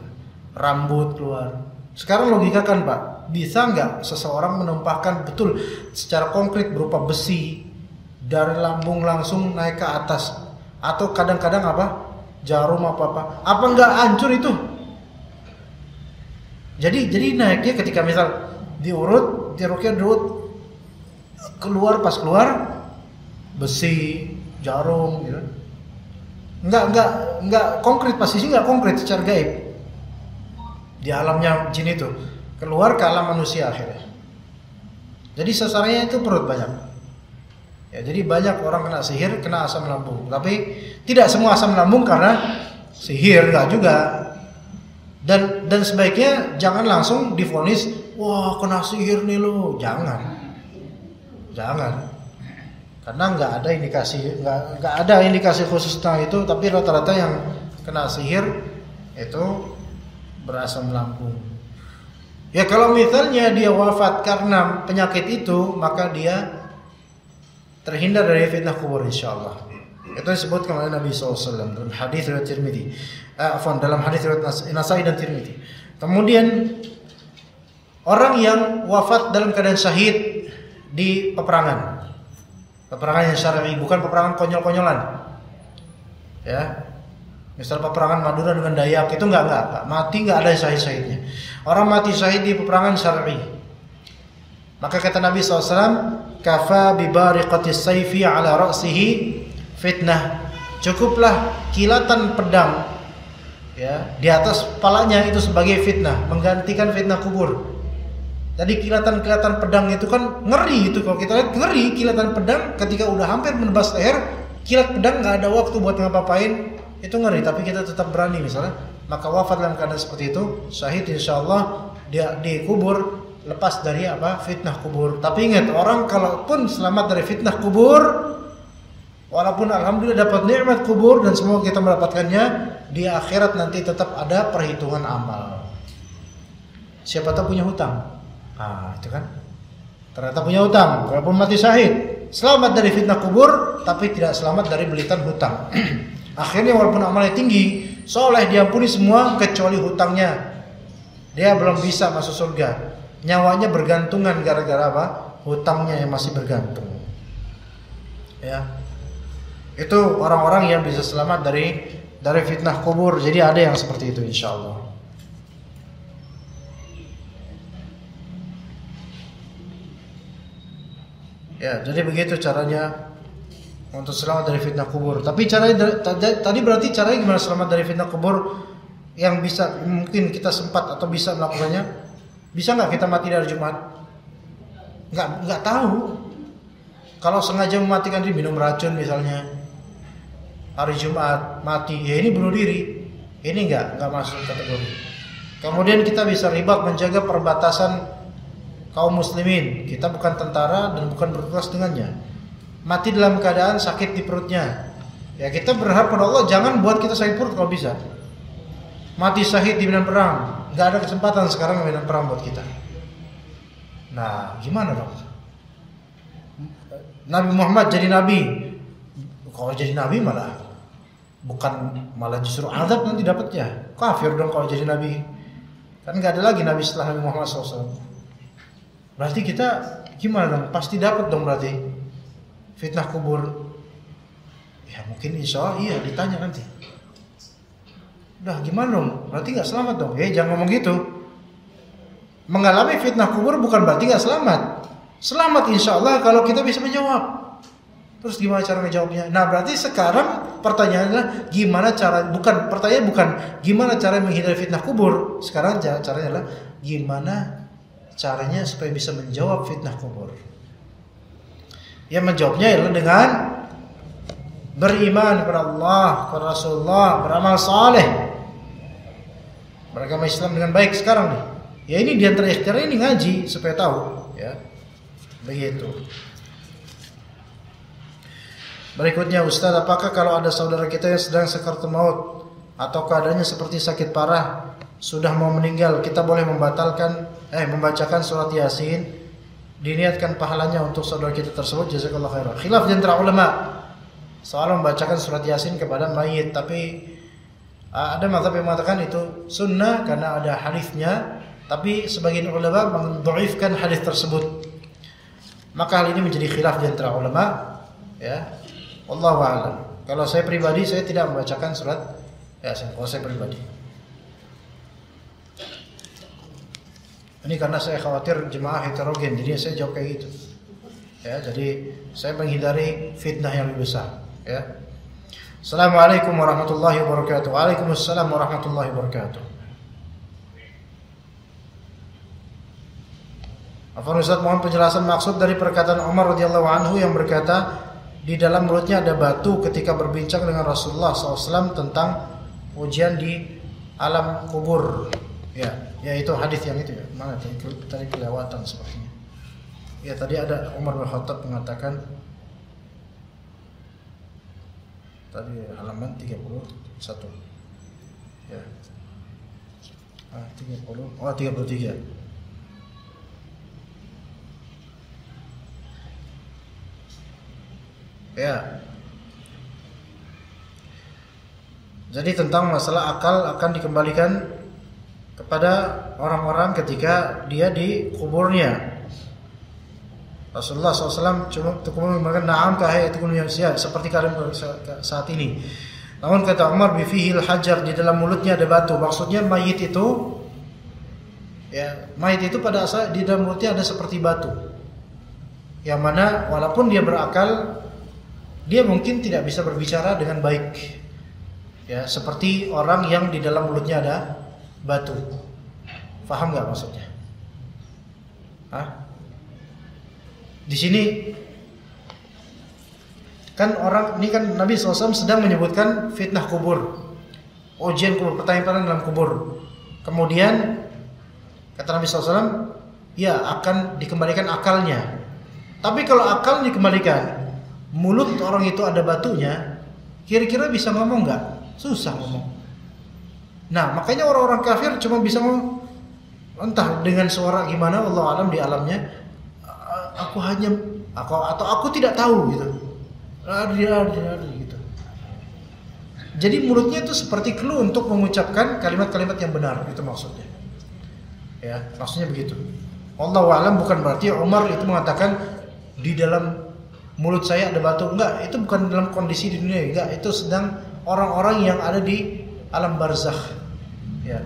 Rambut keluar. Sekarang logikakan Pak, bisa nggak seseorang menumpahkan betul secara konkret berupa besi dari lambung langsung naik ke atas, atau kadang-kadang jarum apa nggak hancur itu? Jadi naiknya ketika misal diurut keluar, pas keluar besi, jarum gitu. Nggak konkret, pasti nggak konkret secara gaib. Di alamnya jin itu keluar ke alam manusia akhirnya. Jadi sasarannya itu perut banyak. Ya, jadi banyak orang kena sihir, kena asam lambung. Tapi tidak semua asam lambung karena sihir, enggak juga. Dan sebaiknya jangan langsung divonis, wah kena sihir nih lo. Jangan. Karena nggak ada indikasi khusus tentang itu. Tapi rata-rata yang kena sihir itu berasam lambung. Ya kalau misalnya dia wafat karena penyakit itu, maka dia terhindar dari fitnah kubur insyaallah. Itu disebutkan oleh Nabi SAW dalam hadis riwayat Tirmidzi. Dalam hadis riwayat Nasai dan Tirmidzi. Kemudian orang yang wafat dalam keadaan syahid di peperangan yang syar'i, bukan peperangan konyol-konyolan. Ya. Misal peperangan Madura dengan Dayak itu enggak mati, enggak ada syahid-syahidnya. Orang mati syahid di peperangan syar'i. Maka kata Nabi SAW, kafa bi bariqatis sayfi ala ra'sihi fitnah. Cukuplah kilatan pedang ya di atas kepalanya itu sebagai fitnah, menggantikan fitnah kubur. Jadi kilatan pedang itu kan ngeri itu, kalau kita lihat ngeri kilatan pedang ketika udah hampir menebas leher, kilat pedang enggak ada waktu buat ngapain. Itu ngeri, tapi kita tetap berani misalnya. Maka wafat dalam keadaan seperti itu, syahid insyaallah dia dikubur lepas dari apa? Fitnah kubur. Tapi ingat, orang kalaupun selamat dari fitnah kubur, walaupun alhamdulillah dapat nikmat kubur dan semoga kita mendapatkannya, di akhirat nanti tetap ada perhitungan amal. Siapa tahu punya hutang. Itu kan. Ternyata punya hutang, walaupun mati syahid, selamat dari fitnah kubur, tapi tidak selamat dari belitan hutang. Akhirnya walaupun amalnya tinggi, soleh, diampuni semua kecuali hutangnya. Dia belum bisa masuk surga. Nyawanya bergantungan gara-gara apa? Hutangnya yang masih bergantung. Ya. Itu orang-orang yang bisa selamat dari fitnah kubur. Jadi ada yang seperti itu insyaallah. Ya, jadi begitu caranya untuk selamat dari fitnah kubur. Tapi caranya tadi berarti caranya gimana selamat dari fitnah kubur? Yang bisa mungkin kita sempat atau bisa melakukannya. Bisa nggak kita mati dari Jumat? Nggak tahu. Kalau sengaja mematikan diri, minum racun misalnya, hari Jumat mati, ya ini bunuh diri. Ini nggak masuk kategori. Kemudian kita bisa ribat menjaga perbatasan kaum muslimin. Kita bukan tentara dan bukan bertugas dengannya. Mati dalam keadaan sakit di perutnya. Ya kita berharap pada Allah jangan buat kita sakit perut kalau bisa. Mati syahid di medan perang, nggak ada kesempatan sekarang medan perang buat kita. Nah, gimana dong? Nabi Muhammad jadi nabi, kalau jadi nabi malah justru azab nanti dapatnya. Kafir dong kalau jadi nabi. Kan nggak ada lagi nabi setelah Nabi Muhammad SAW. Berarti kita gimana dong? Pasti dapat dong berarti fitnah kubur. Ya mungkin insya Allah iya ditanya nanti. Udah gimana dong? Berarti gak selamat dong? Jangan ngomong gitu. Mengalami fitnah kubur bukan berarti gak selamat. Selamat insya Allah kalau kita bisa menjawab. Terus gimana cara menjawabnya? Nah berarti sekarang pertanyaannya adalah gimana cara, pertanyaan bukan gimana cara menghindari fitnah kubur. Sekarang caranya adalah gimana caranya supaya bisa menjawab fitnah kubur. Yang menjawabnya adalah dengan beriman kepada Allah, kepada Rasulullah, beramal saleh, beragama Islam dengan baik sekarang nih. Ya ini diantara ikhtiar ini ngaji supaya tahu, ya. Begitu. Berikutnya Ustaz, apakah kalau ada saudara kita yang sedang sakaratul maut atau keadaannya seperti sakit parah, sudah mau meninggal, kita boleh membacakan surat Yasin, diniatkan pahalanya untuk saudara kita tersebut? Jazakallahu khairan. Khilaf di antara ulama soal membacakan surat Yasin kepada mayit, tapi ada mazhab yang mengatakan itu sunnah karena ada hadisnya, tapi sebagian ulama mendhaifkan hadis tersebut. Maka hal ini menjadi khilaf di antara ulama, ya. Wallahu a'lam. Kalau saya pribadi saya tidak membacakan surat Yasin kalau saya pribadi. Ini karena saya khawatir jemaah heterogen, jadi saya jawab kayak gitu. Ya, jadi saya menghindari fitnah yang lebih besar. Ya. Assalamualaikum warahmatullahi wabarakatuh. Waalaikumsalam warahmatullahi wabarakatuh. Afwan Ustaz, mohon penjelasan maksud dari perkataan Umar radhiyallahu anhu yang berkata di dalam mulutnya ada batu ketika berbincang dengan Rasulullah SAW tentang ujian di alam kubur. Ya itu hadis yang itu ya. Mana tadi kelewatan sepertinya. Ya tadi ada Umar bin Khattab mengatakan tadi halaman 31. Ya. 30. Oh 33. Ya. Jadi tentang masalah akal akan dikembalikan kepada orang-orang ketika dia di kuburnya. Rasulullah SAW cuma mengatakan na'am kahayatukum yang sihat, seperti kalian saat ini. Namun kata Umar bifihil hajar, di dalam mulutnya ada batu. Maksudnya mayit itu pada asal di dalam mulutnya ada seperti batu. Yang mana walaupun dia berakal, dia mungkin tidak bisa berbicara dengan baik. Ya, seperti orang yang di dalam mulutnya ada batu. Faham enggak maksudnya? Di sini kan orang ini kan Nabi SAW sedang menyebutkan fitnah kubur, ujian kubur, pertanyaan dalam kubur. Kemudian kata Nabi SAW, ya akan dikembalikan akalnya. Tapi kalau akal dikembalikan, mulut orang itu ada batunya, kira-kira bisa ngomong nggak? Susah ngomong. Nah, makanya orang-orang kafir cuma bisa ngomong, entah dengan suara gimana, Allah alam di alamnya. Aku tidak tahu gitu. Gitu. Jadi mulutnya itu seperti clue untuk mengucapkan kalimat-kalimat yang benar, itu maksudnya. Ya, maksudnya begitu. Wallahu alam, bukan berarti Umar itu mengatakan di dalam mulut saya ada batu. Enggak, itu bukan dalam kondisi di dunia, enggak, itu sedang orang-orang yang ada di alam barzakh. Ya.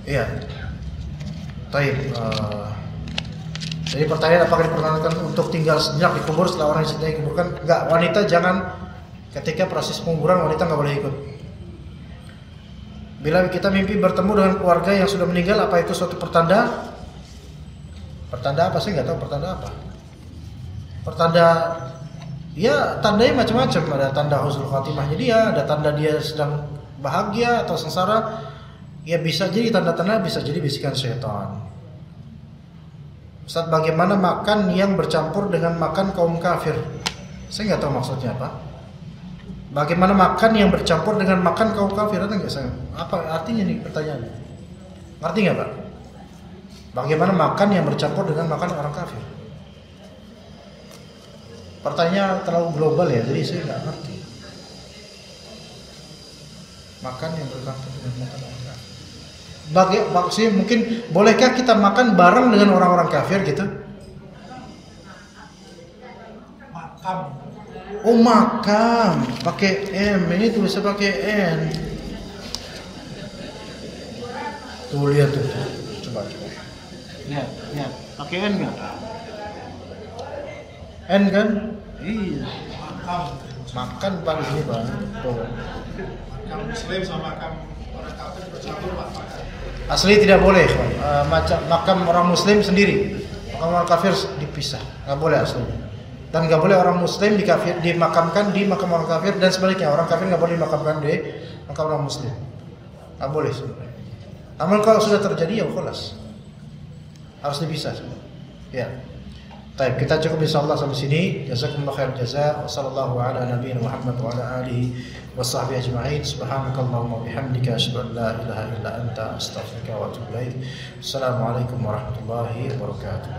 Iya. Baik. Jadi pertanyaan, apakah diperkenankan untuk tinggal sejenak di kubur setelah orang yang cintai kuburkan? Enggak, wanita jangan, ketika proses penguburan wanita enggak boleh ikut. Bila kita mimpi bertemu dengan keluarga yang sudah meninggal, apa itu suatu pertanda? Pertanda apa sih? Nggak tahu pertanda apa. Pertanda, ya tandanya macam-macam. Ada tanda husnul khatimah, jadi ya ada tanda dia sedang bahagia atau sengsara. Ya bisa jadi tanda-tanda, bisa jadi bisikan syaitan. Ustaz, bagaimana makan yang bercampur dengan makan kaum kafir? Saya nggak tahu maksudnya apa. Bagaimana makan yang bercampur dengan makan kaum kafir? Ada nggak saya? Apa artinya nih pertanyaannya? Ngerti nggak Pak? Bagaimana makan yang bercampur dengan makan orang kafir? Pertanyaan terlalu global ya, jadi saya nggak ngerti. Makan yang bercampur dengan makan orang kafir. Maksudnya mungkin bolehkah kita makan bareng dengan orang-orang kafir gitu? Makam. Oh makam, pakai M, ini tulisnya pakai N. Tuh lihat tuh, coba. Lihat, pakai N nggak? N kan? Iya. Makan paling ini bang. Tuh. Makam Muslim sama makam orang kafir bercampur Pak. Asli tidak boleh. Makam orang Muslim sendiri, makam orang kafir dipisah, nggak boleh aslinya. Dan nggak boleh orang Muslim dimakamkan di makam orang kafir, dan sebaliknya orang kafir nggak boleh dimakamkan di makam orang Muslim. Nggak boleh sebenarnya. Namun kalau sudah terjadi ya khalas, harus dipisah semua. Ya. Baik, kita cukup insyaallah sampai sini. Jazakumullah khair jazaa. Wassallallahu ala nabiyina Muhammad wa ala alihi washabbihi ajma'in. Subhanakallahumma wa bihamdika asyhadu an la ilaha illa anta astaghfiruka wa atubu ilaik. Assalamualaikum warahmatullahi wabarakatuh.